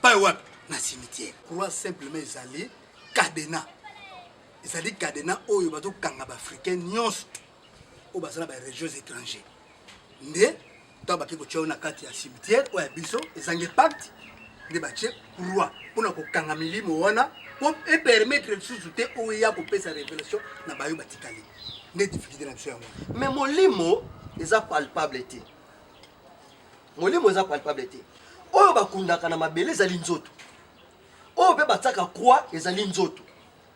pa wapi na cimetière croix simplement ezali cadena ezali cadena oyo bazokanga baafricain nyonso oyo bazala baregions étranger nde ntango bake kotia na kati ya cimetière oyo ya biso ezangi pacte nde batie croix mpona kokanga milimo wana po epermettre lisusu te oyo ya kopesa révélation na bayo batikali nde difficulté na biso yango mais molimo eza palpable te molimo eza palpable te oyo bakundaka na mabele ezali nzoto oyo mpe batiaka croix ezali nzoto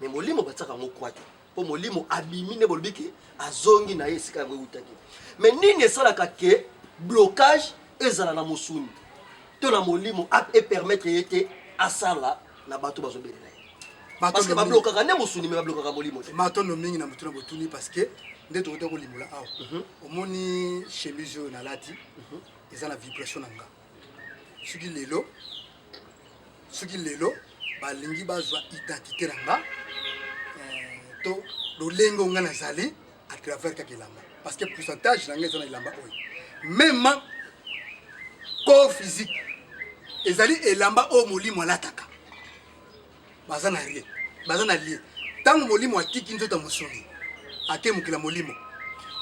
mais molimo batiaka yango croix te po molimo abimi ne bolobiki azongi na esika utaki. Mais nini esalaka ke blocage ezala na mosuni to na molimo et permettre yete asala na bato bazobelela. Parce que ba blocaka ne mosuni mais ba blocaka molimo. Matondo mingi na mutuna botuni parce que ndeto ko limula aw. Omoni chemise na lati. Eza na vibration nanga. Suki lelo balingi bazwa identité nanga. To lolengo nga nazali à travers kakelamba parce que pourcentage nanga eza na ilamba oyo. Même corps physique ezali elamba o molimo lataka. Bazana rie. Bazana lie. Tant molimo atiki nzoto musoni. Ake mukila molimo.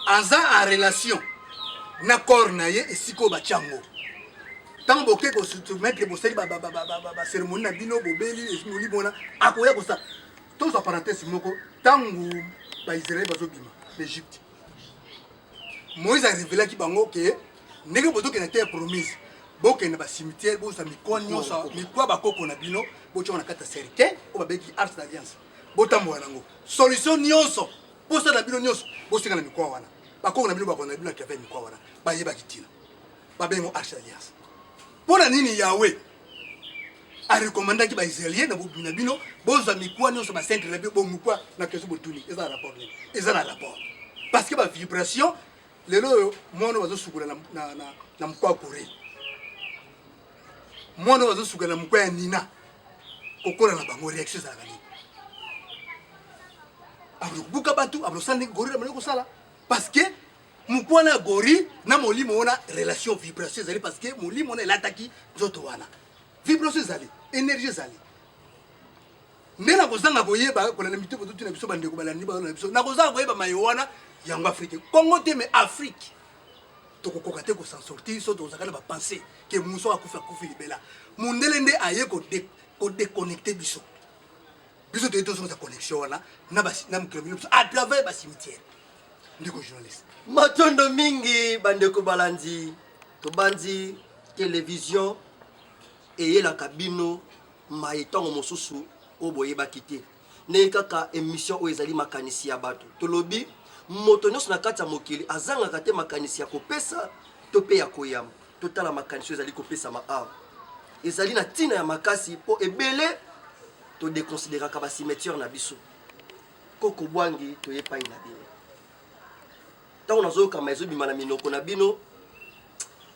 Anza en relation na corps na ye esiko ba chango. Tant boke ko soumettre bo seli ba cérémonie na bino bobeli esmoli bona akoya ko sa. Tous en parenthèse moko tangu ba Israël bazobima l'Égypte. Moïse a révélé ki bango ke ndenge bozoke na terre promise. Boke na ba cimetière bo sa mikonyo sa mikwa bakoko na bino bo chona kata serke o babeki arche d'alliance. Botambo wanango. Solution nyonso. Posa na bino nyonso bo singa na mikwa wana. Bakoko na bino bakona bino ki avec mikwa wana. Ba yeba kitila. Ba bengo arche d'alliance. Pona nini Yahweh a recommandé ki ba Israélien na bobina bino boza mikwa nyonso ba centre na bo mikwa na keso botuni. Eza rapport ni. Eza na rapport. Parce que ba vibration lelo mono bazo sukula na mkwa Corée. Mwana wazo suka na mukwa ya nina kokola na bango réaction za nani ablo buka batu ablo sande gori na ko sala parce que mukwa na gori na molimo ona relation vibration zali parce que molimo na lataki zoto wana vibration zali énergie zali ndena kozanga koyeba kola na mito botuti na biso bande ko balandi ba na biso na kozanga koyeba mayo wana yango Afrique Congo te mais Afrique tokokoka te ko s'en sortir so tozakala ba penser que muso akufa libela mundele nde aye ko déconnecter biso te tozo ta connexion wana na mkilomilo à travers ba cimetière ndiko journaliste matondo mingi bande ko balandi to bandi télévision et la kabino maitongo mosusu oboye bakité ne kaka émission o ezali makanisi ya bato to lobi moto nyonso na kati ya mokili azangaka te makanisi ya kopesa to pe ya koyamba totala makanisi ezali kopesa ma ezali na tina ya makasi po ebele to déconsidéraka ba cimetière na biso koko bwangi to yepai na bino tango nazoyoka ma ezobima na minoko na bino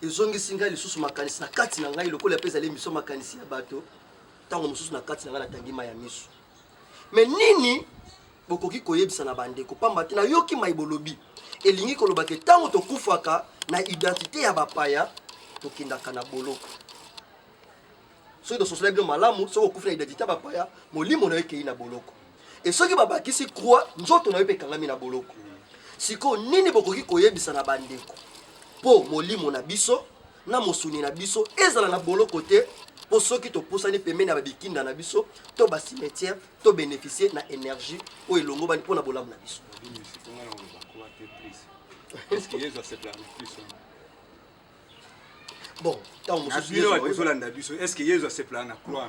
ezongisi ngai lisusu makanisi na kati na ngai lokola pesa le miso makanisi ya bato tango mosusu na kati na ngai natangima ya miso mais nini bokoki koyebisa na bandeko pamba te na yoki maibolobi elingi koloba ke tango tokufaka na identité ya bapaya tokendaka na boloko soki tososola bino malamu soki okufi na identité ya bapaya molimo na yo ekei na boloko e soki babakisi croix nzoto na yo mpe ekangami na boloko sikoyo nini bokoki koyebisa na bandeko mpo molimo na biso na mosuni na biso ezala na boloko te po soki topusani pembeni ya babikinda na biso to bacimetière to bénéficier na énergie oyo elongo bani mpo na bolamu na biso. Bon, est-ce que Yesu a se plan na croix?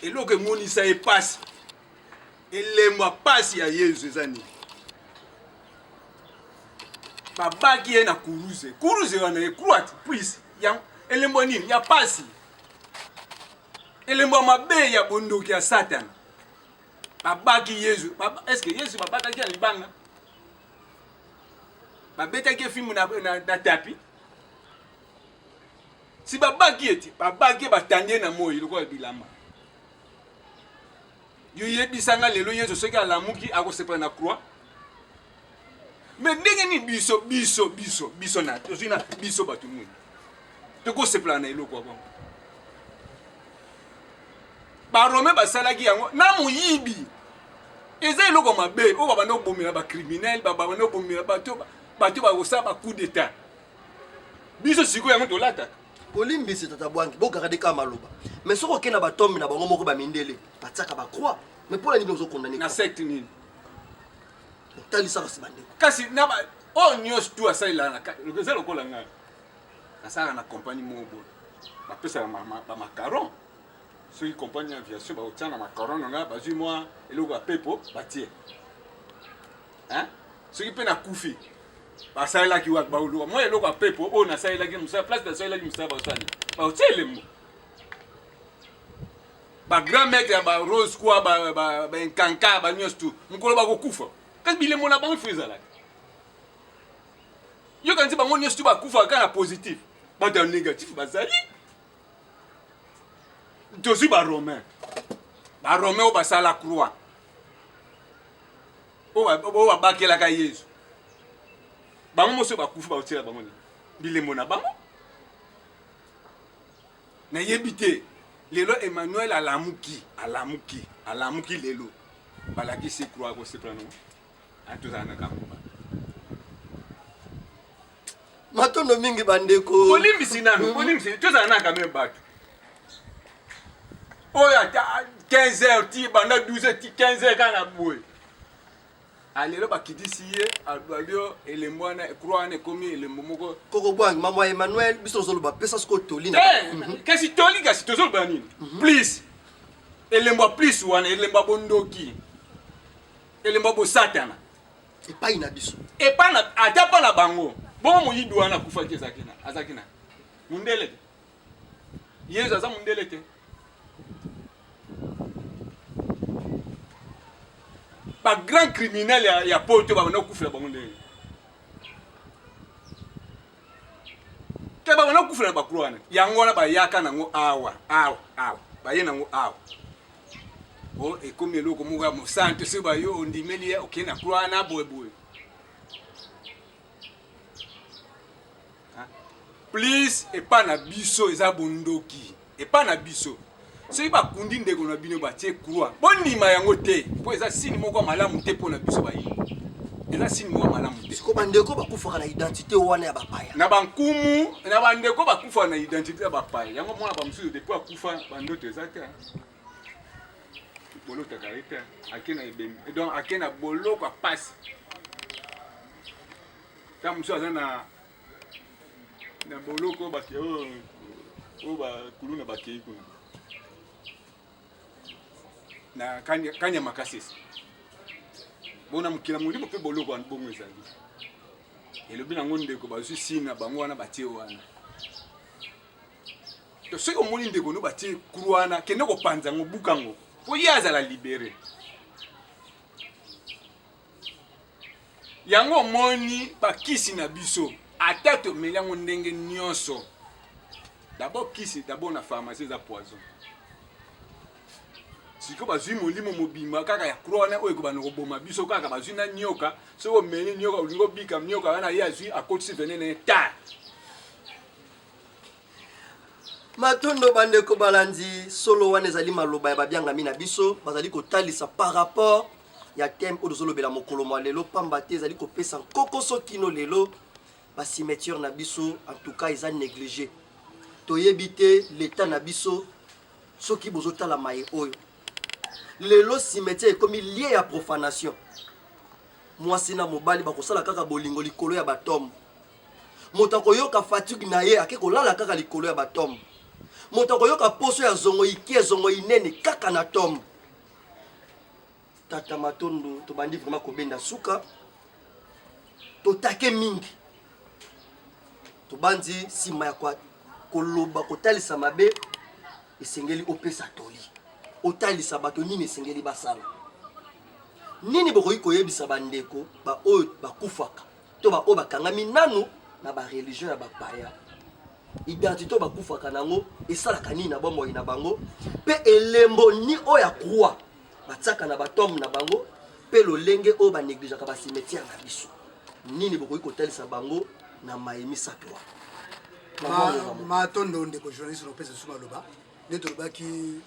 Et lo que moni sa e passe. Ele mo passe ya Yesu ezani. Baba qui est na kuruze. Kuruze wana e croix puis ya elembo nini ya passe. Elembo mabe ya bondoki ya Satan. Baba qui Yesu. Baba est-ce que Yesu baba ta ki alibanga? Baba ta ki film na tapi. Si baba qui était baba qui batandie na moyi loko bilamba. Yo yebisanga lelo Yesu soki alamuki akosepela na croix. Mais ndenge ni biso na tozina biso batu muni. Toko sepela na eloko kwa. Ba Rome basalaki yango na muyibi. Eza eloko mabe o baba no bomela ba criminel baba no bomela bato ba kosa ba coup d'état. Biso siko yango tolata. Olimbisi tata bwangi bokarade ka maloba mais soko kena batombi na bango moko ba mindele bataka ba croix mais pour la nini ozo condamner na secte nini talisa kasi bandeko kasi na ba o nyos tu asala na le zelo ko langa asala na compagnie mobo ba pesa ba macaron ceux qui compagnie aviation ba otana macaron nga ba ju moi eloko ba pepo ba tie hein soki pe na kufi basalelaki wa baoluka moi eloko apepo oyo nasalelaki mosala place nasalelaki mosala basali baotia elembo bagrand maître ya barose kwa bankanka banyonso tu mokolo bakokufa kasi bilembo na bango ifo ezalaki yoka nti bango nyonso tu bakufa kaka na positif bato ya négatif bazali tozwi baromain oyo basala croix oyo babakelaka yesu bango moso bakufa baotiela bango ni bilembo na bango nayebi te lelo Emmanuel alamuki lelo balakisi croix kosepela nango atozala na kambo matondo mingi bandeko bolimbisi nano tozala na kameme bato oyo ata 15 heures ti banda 12 heures ti 15 heures kaka na boye alelo bakitisi ye alio elembo wana croix wana ekomi elembo moko koko bwangi mama Emmanuel biso tozoloba pesa siko toli na kasi toli kasi tozoloba nini please elembo plus wana elembo bondoki elembo bosatana epai na biso epana ata pa na bango bon moyibi wana kufa ki azakina mundele te yesu aza mundele te ba grand criminel ya poto ba na kufela bango ndenge ke ba na kufela ba croix yango na ba yaka nango awa ba ye nango awa o ekomi eloko moko ya mosantu se ba yo ondimeli ya okende na croix na boye please epa na biso eza bondoki epa na biso soki bakundi ndeko na bino batie croix bonima yango te mpo eza sini moko malamu te mpo na biso bayi eza sini moko malamu te siko bandeko bakufaka na identité wana ya bapaya na bankumu na bandeko bakufaka na identité ya bapaya yango mwana bamosusu depuis akufa bandoto eza te bolotaka ye te ake na ebembi donc ake na boloko apasi ta mosusu aza na boloko bake oyo bakulu na bakei kuna na kanya makasisi bona mokila molimo mpe boloko wana bongo ezali elobi nango ndeko bazwi sina bango wana batie wana to soki omoni ndeko no batie kuru wana kende kopanza yango buka yango po ye azala libere yango omoni bakisi na biso ata tomeli yango ndenge nyonso d'abord kisi d'abord na pharmacie eza poison siko bazwi molimo mobimba kaka ya croix oyo ekobana koboma biso kaka bazwi na nyoka soki omeli nyoka olingi obika nyoka wana ye azwi akotisi venene ta matondo bandeko balandi solo wana ezali maloba ya babiangami na biso bazali kotalisa par rapport ya thème oyo tozolobela mokolo mwa lelo pamba te ezali kopesa nkokoso kino lelo bacimetière na biso en tout cas eza négligé toyebi te l'état na biso soki bozotala maye oyo lelo cimetière ekomi lié ya profanation mwasi na mobali bakosala kaka bolingo likolo ya batombe moto akoyoka fatigue na ye ake kolala kaka likolo ya batombe moto akoyoka poso ya zongo ikie zongo inene kaka na tombe tata matondo tobandi vraiment kobenda suka totake mingi tobandi nsima ya koloba kotalisa mabe esengeli opesa toli otalisa bato nini esengeli basala nini bokoki koyebisa bandeko baoyo bakufaka to baoyo bakangami nanu na bareligion ya bapaya identité oyo bakufaka nango esalaka nini na bomoi na bango mpe elembo ni oyo ya croix batiaka na batombe na bango mpe lolenge oyo banegligeaka bacimetière na biso nini bokoki kotalisa bango na maye misato matondo ndeko journaliste lopesa biso maloba nde tolobaki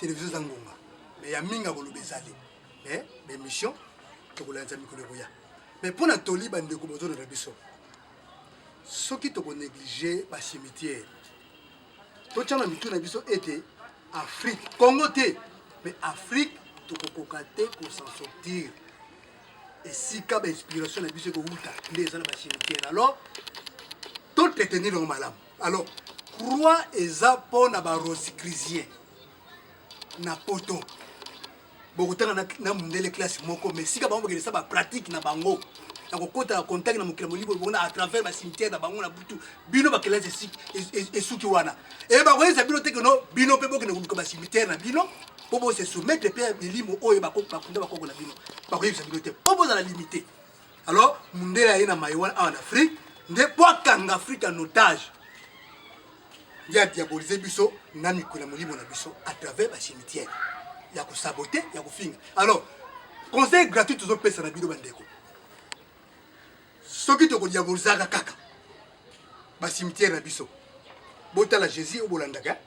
télévision eza ngonga mais ya mingi akoloba ezali baémission tokolanisa mikolo ekoya mais mpo na toli bandeko bozolanda biso soki tokonéglige bacimetière totya na mitu na biso ete afrique congo te mais afrique tokokoka te kosan sortir esika bainspiration na biso ekowuta nde eza na bacimetière alors totetenir yango malamu alors croix eza mpo na barosicrisien na poto bokotanga na mundele classe moko mais sika bango bakele sa ba pratique na bango na kokota na contact na mokila molibo bona à travers ba cimetière na bango na butu bino bakela esuki wana e bakoyesa bino te que no bino pe bokene koluka ba cimetière na bino po bo se soumettre pe bilimo oyo bakunda bakoko na bino bakoyesa bino te po bozala limité alors mundele aye na maïwan en Afrique nde po akanga Afrique en otage ya diaboliser biso na mikolo molimo na biso à travers ba cimetière ya ko saboter ya ko finga alors conseil gratuit toujours pesa na bino bandeko soki to ko diaboliser kaka ba cimetière na biso botala Jésus obolandaka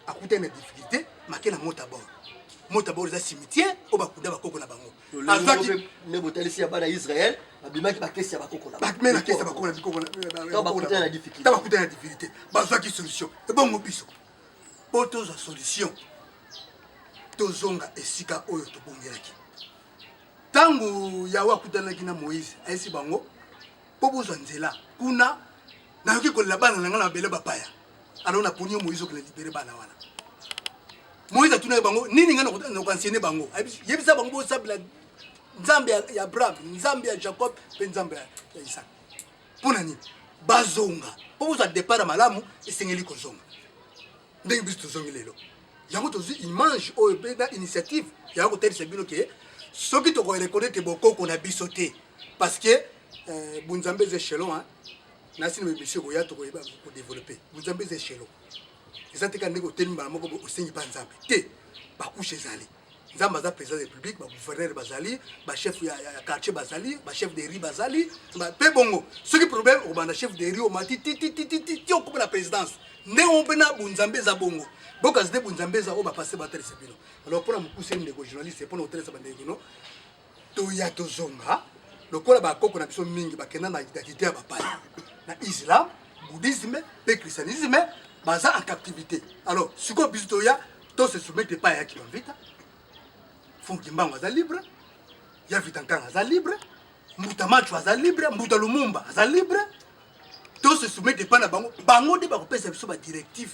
akuta na difficulté makena mota bord za cimetière obakunda bakoko na bango azaki ne botalisi ya bana Israël babimaki bakesi ya bakoko na bango bakena kesi bakoko na bikoko na bakuta na difficulté bakuta na difficulté bazaki solution e bongo biso poto za solution tozonga esika oyo tobongelaki tangu yawe akutanaki na Moïse aisi bango po bozwa nzela kuna nayoki kolela bana na nga na bele bapaya alors na poni Moïse okela libere bana wana Moïse atuna bango nini nga na koanciene bango yebisa bango bosabela nzambe ya Abraham nzambe ya Jacob pe nzambe ya Isaac pona nini bazonga po bozwa départ malamu esengeli kozonga ndenge biso tozongi lelo yango tozwi image oyo pe na initiative ya kotelisa bino ke soki tokoreconnaître bokoko na biso te parce que bunzambe ze chelon nasi na monsieur koya tokoyeba ko développer bunzambe ze chelon ezate ka ndeko teli mbala moko osengi pa nzambe te bakushe ezali nzambe aza président de la république ba gouverneur bazali ba chef ya quartier bazali ba chef de riz bazali pe bongo soki problème obanda chef de riz o mati ti okupa la présidence ndenge opena bunzambe za bongo boka zide bunzambe za o ba passer ba telesa bino alors pour mukuse ndeko journaliste pour hotelesa bandeko no to ya to zonga lokola bakoko na biso mingi bakenda na identité ya bapaya na islam bouddhisme pe christianisme baza en captivité alors siko biso to ya to se soumettre pas ya kilomita Funki Mbango aza libre ya Vitankanga aza libre Mbuta Machu aza libre Mbuta Lumumba aza libre to se soumettre pas na bango de bakopesa biso ba directive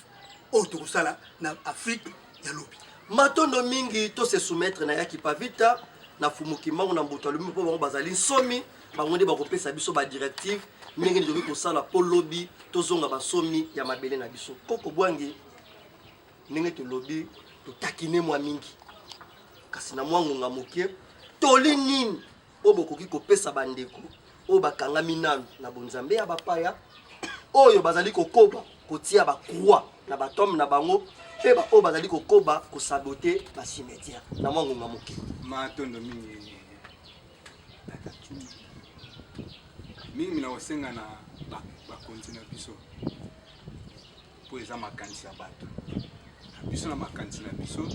oyo tokosala na Afrique ya lobi matondo mingi to se soumettre na yaki pavita na Fumuki Mbango na Mbuta Lumumba po bango bazali nsomi bango de bakopesa biso ba directive ndenge ndoki kosala po lobi tozonga basomi ya mabele na biso koko bwangi ndenge to lobi to takine mwa mingi kasi na mwango nga mokie toli nini obo koki kopesa bandeko o bakanga minano na bonzambe ya bapaya oyo bazali kokoba kotia ba croix na batom na bango pe ba o bazali kokoba ko saboter ba cimetière na mwango nga mokie matondo mingi mingi mina osenga na bakonzi na biso po eza makanisi ya bato na biso na makanisi na biso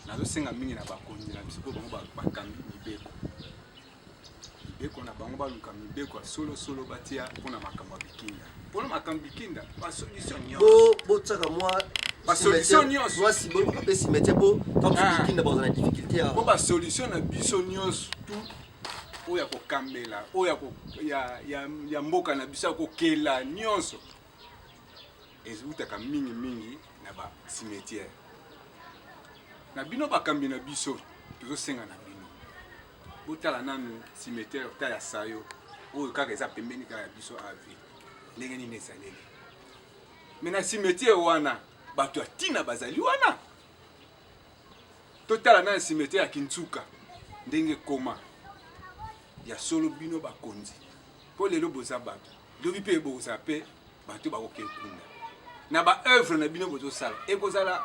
nazosenga mingi na bakonzi na biso po bango bakambi mibeko na bango baluka mibeko ya solo batia mpona makambo ya bikinda mpona makambo bikinda basolution nyonso botsaka mwa basolution nyonso mwasi boyo bakapesi métier po tant bikinda bazana difficulté ya po basolution na biso nyonso tout oyo ya kokambela oyo ya mboka na biso ya kokela nyonso ezutaka mingi na ba cimetière na bino bakambi na biso tozosenga na bino botala nanu cimetière ta ya sayo oyo kaka eza pembeni kaka ya biso ave ndenge nini ezaleli me na cimetière wana bato ya ntina bazali wana totala na cimetière ya Kintsuka ndenge koma ya solo bino bakonzi po lelo boza bato lobi mpe boza mpe bato bakokekunda na ba œuvre na bino bozosala ekozala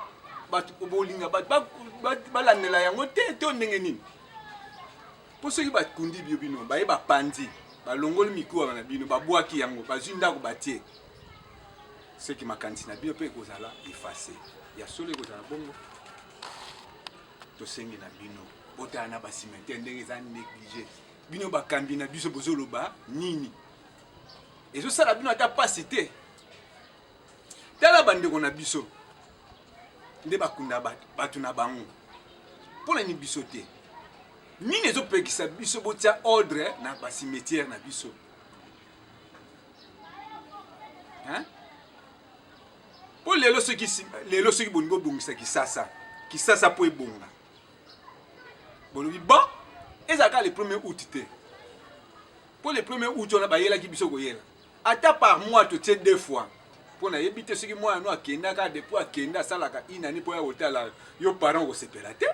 bato bolinga bato balandela yango te to ndenge nini po soki bakundi bino baye bapandi balongoli mikuwa na bino babwaki yango bazwi ndako batie soki makanisi na bino mpe ekozala efase ya solo ekozala bongo tosengi na bino botala na bacimetière ndenge eza négligé bino bakambi na biso bozoloba nini ezosala bino ata pasi te tala bandeko na biso nde bakunda bato na bango mpona ni biso te nini ezopekisa biso botia ordre na bacimetière na biso po lelo soki bolingi obongisa kisasa mpo ebonga bolobi bon ezaka le 1er août te pour le 1er août on a bayela ki biso koyela ata par mois to tie 2 fois pour na yebite soki moi no akenda ka depuis akenda salaka inani po ya hôtel yo parents ko sepela te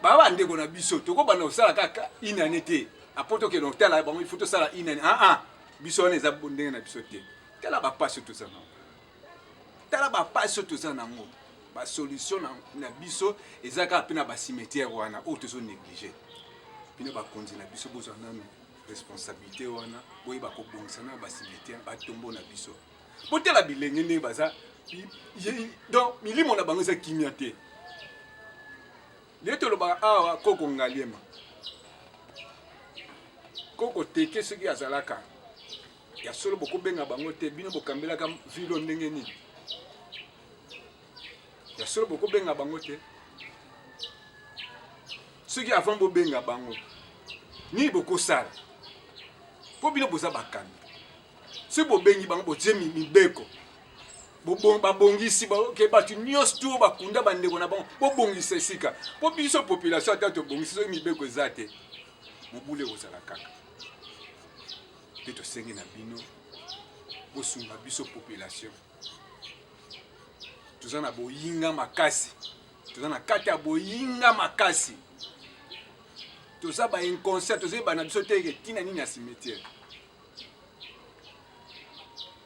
ba ndeko na biso to ko bana osalaka ka inani te apoto ke hôtel ba mo faut to sala inani biso on eza bondenge na biso te tala ba passe tout ça non tala ba passe tout ça nango ba solution na biso ezaka pena ba cimetière wana o to so négliger pina ba konzi na biso bozo nano responsabilité wana boyi ba ko bongisa na ba cimetière ba tombo na biso potela bilenge ne baza donc milimo na bango za kimia te leto lo ba awa koko ngaliema koko teke soki azalaka ya solo boko benga bango te bino bokambela ka vilo ndenge nini ya solo boko benga bango te soki avant bo benga bango ni boko sala po bino boza bakami se bo bengi bango bo jemi mibeko bo babongisi ba ke batu nyos tu bakunda bandeko na bango bo bongisa esika po biso population ata to bongisi so mibeko ezate mobule ozala kaka te to sengi na bino bo sunga biso population tozana boyinga makasi tozana kati ya boyinga makasi toza ba inconscient toza ba na biso te tina nini ya cimetière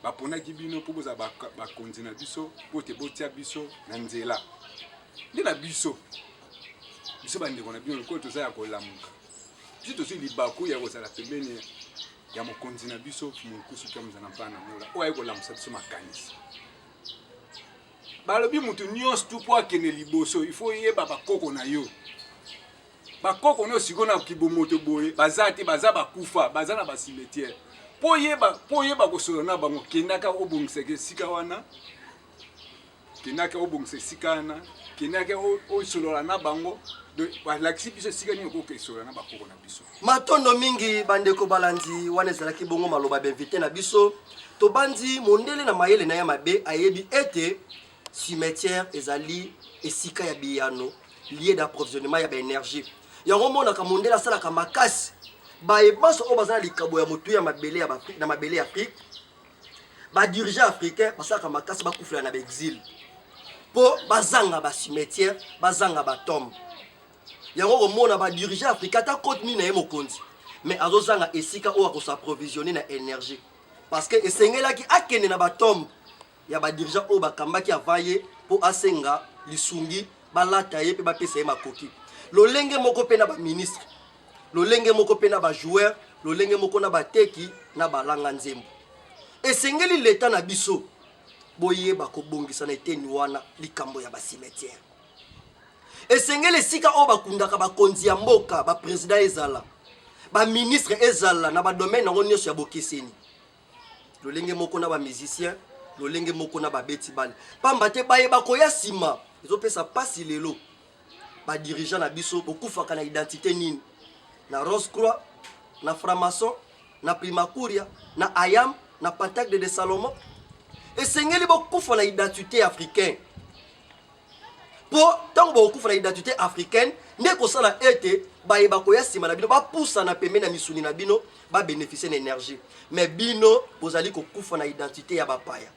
baponaki bino po boza bakonzi na biso po te botia biso na nzela nde na biso bandeko na bino lokolo toza ya kolamuka biso tozwi libaku ya kozala pembeni ya mokonzi na biso mokusu to mozala mpana mola oyo ayi kolamusa biso makanisi balobi mutu nyonso tu po akende liboso il faut yeba bakoko na yo bakoko no siko na kibomoto boye baza te baza bakufa baza na basimetiere po yeba kosola na bango kendaka obongiseke sika wana kendaka obongisa sika wana kendaka osolola na bango balakisi biso sika nini okokesola na bakoko na biso matondo mingi bandeko balandi wana ezalaki bongo maloba binvite na biso tobandi mondele na mayele na ya mabe ayebi ete cimetière ezali esika ya biyano lié d'approvisionnement ya baénergie yango monaka mondele asalaka makasi bayebaso oyo baza na likabo ya motu ya mabele ya baafrike na mabele ya afrique badirigant africain basalaka makasi bakufela na baexil mpo bazanga bacimetière bazanga batombe yango komona badirigant africain ata kote nini na ye mokonzi mais azozanga esika oyo akosaprovisionne na énergie parce que esengelaki akende na batombe ya badirigant oyo bakambaki avant ye mpo asenga lisungi balata ye mpe bapesa ye makoki lolenge moko mpe na baministre lolenge moko mpe na bajoueur lolenge moko na bateki na balanga nzembo esengeli leta na biso boyeba kobongisa na eteni wana likambo ya bacimetière esengeli esika oyo bakundaka bakonzi ya mboka baprésident ezala baministre ezala na badomaine yango nyonso ya bokeseni lolenge moko na bamusicien lolenge moko na babeti bale pamba te bayeba koya nsima ezopesa pasi lelo badirigant na biso bokufaka na identité nini na Rose Croix na Framason na Primacuria na Ayam na Pentacle de Salomon esengeli bokufa na identité africaine po tango bokufa na identité africaine nde kosala ete bayeba koya nsima na bino bapusa na pembeni na misuni na bino babénéficie na énergie mais bino bozali kokufa na identité ya bapaya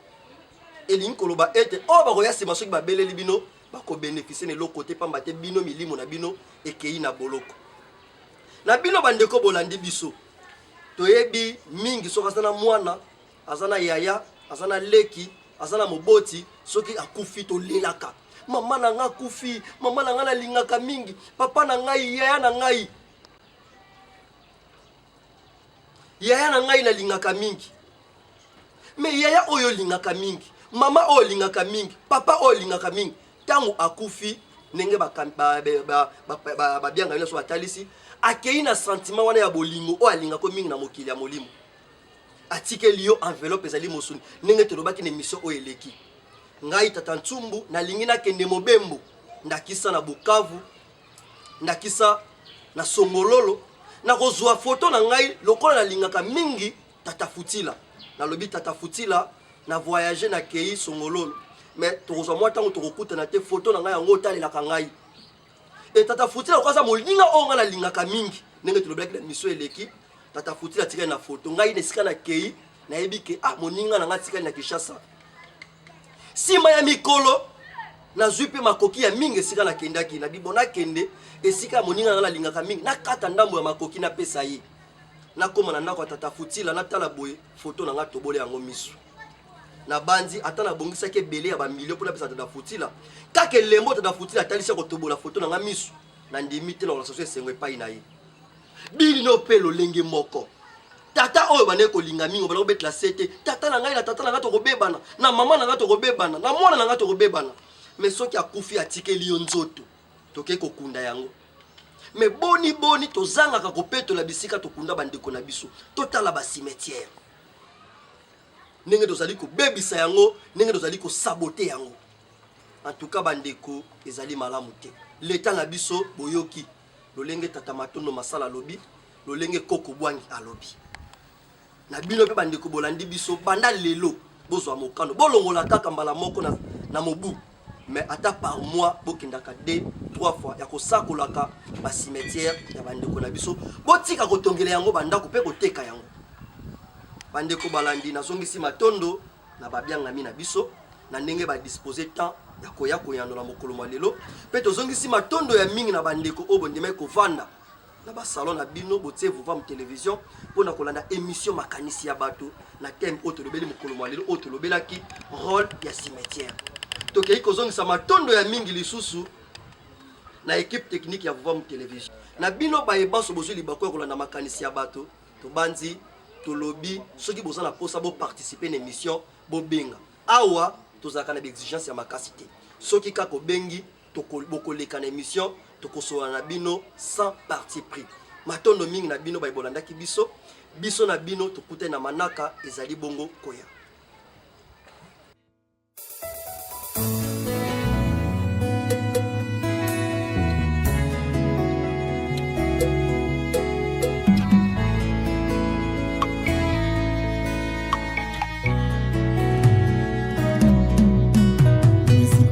elingi koloba ete oyo bakoya nsima soki babeleli bino bakobénéficie na eloko te pamba te bino milimo na bino ekei na boloko na bino bandeko bolandi biso toyebi mingi soki aza na mwana aza na yaya aza na leki aza na moboti soki akufi tolelaka mama na ngai akufi mama na ngai nalingaka mingi papa na ngai yaya na ngai nalingaka mingi me yaya oyo olingaka mingi mama oyo olingaka mingi papa oyo olingaka mingi ntango akufi ndenge babianga nyonso batalisi akei na sentiment wana ya bolingo oyo alingako mingi na mokili ya molimo atikeli yo enveloppe ezali mosuni ndenge tolobaki na émission oyo eleki ngai tata ntsumbu nalingi nakende mobembo ndakisa na Bukavu ndakisa na Songololo nakozwa foto na ngai lokola nalingaka mingi tata Futila nalobi tata Futila na voyager na kei Songololo mais tokozwa mwa ntango tokokutana te foto na ngai yango otalelaka ngai Et tata Futila kwa sa molinga onga la lingaka mingi. Nenge tulobaki na mission eleki. Tata Futila tika na photo. Ngai nesika na kei na ebike moninga na ngatika na Kinshasa. Sima ya mikolo na zuipe makoki ya mingi esika na kendaki na bibona kende esika moninga na lingaka mingi na kata ndambo ya makoki na pesa yi. Na koma na ndako tata Futila na tala boye photo na nga tobole yango misu. Na bandi atana bongisa ke belé ya ba million pour la pesa tata Futila. Kake lembo tata Futila talisa ko tobola photo na nga misu. Na ndimite na relation sengwe pai na yi. Bili no pelo lenge moko. Tata oyo bane ko linga mingo bana ko betla sete. Tata na ngai na tata na nga to ko bebana. Na mama na nga to ko bebana. Na mwana na nga to ko bebana. Mais soki akufi atikeli yo nzoto. Toke ko kunda yango. Mais boni tozanga ka kopetola bisika tokunda bandeko na biso. Totala ba cimetière. Nenge tozali ko bebisa yango, nenge tozali ko saboter yango. En tout cas bandeko ezali malamu te. L'état na biso boyoki. Lolenge tata matondo masala lobi, lolenge koko bwangi alobi. Na bino pe bandeko bolandi biso banda lelo bozwa mokano. Bolongola kaka mbala moko na mobu. Mais ata par mois bokindaka 2-3 fois ya kosakolaka ba cimetière ya bandeko na biso. Botika kotongela yango bandako pe koteka yango. Bandeko balandi na zongisi matondo na babianga mi na biso na ndenge ba disposer temps ya koya koyando na mokolo malelo pe tozongisi matondo ya mingi na bandeko o bondima ko vanda na ba salon na bino botie vous voir télévision pona kolanda émission makanisi ya bato na thème auto lobeli mokolo malelo auto lobelaki rôle ya cimetière. Tokei kozongisa matondo ya mingi lisusu na équipe technique ya vous voir télévision na bino ba ebanso bozuli bakwa kolanda makanisi ya bato to banzi to lobby ceux qui bozana posa bo participer na émission bo benga awa tozaka na exigence ya makasité soki kako bengi tokoleka na émission tokosola na bino sans parti pris matondo mingi na bino baibolandaki biso na bino tokute na manaka ezali bongo koya.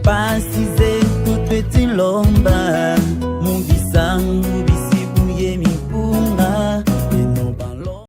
Pasize tout petit lomba mungi sangu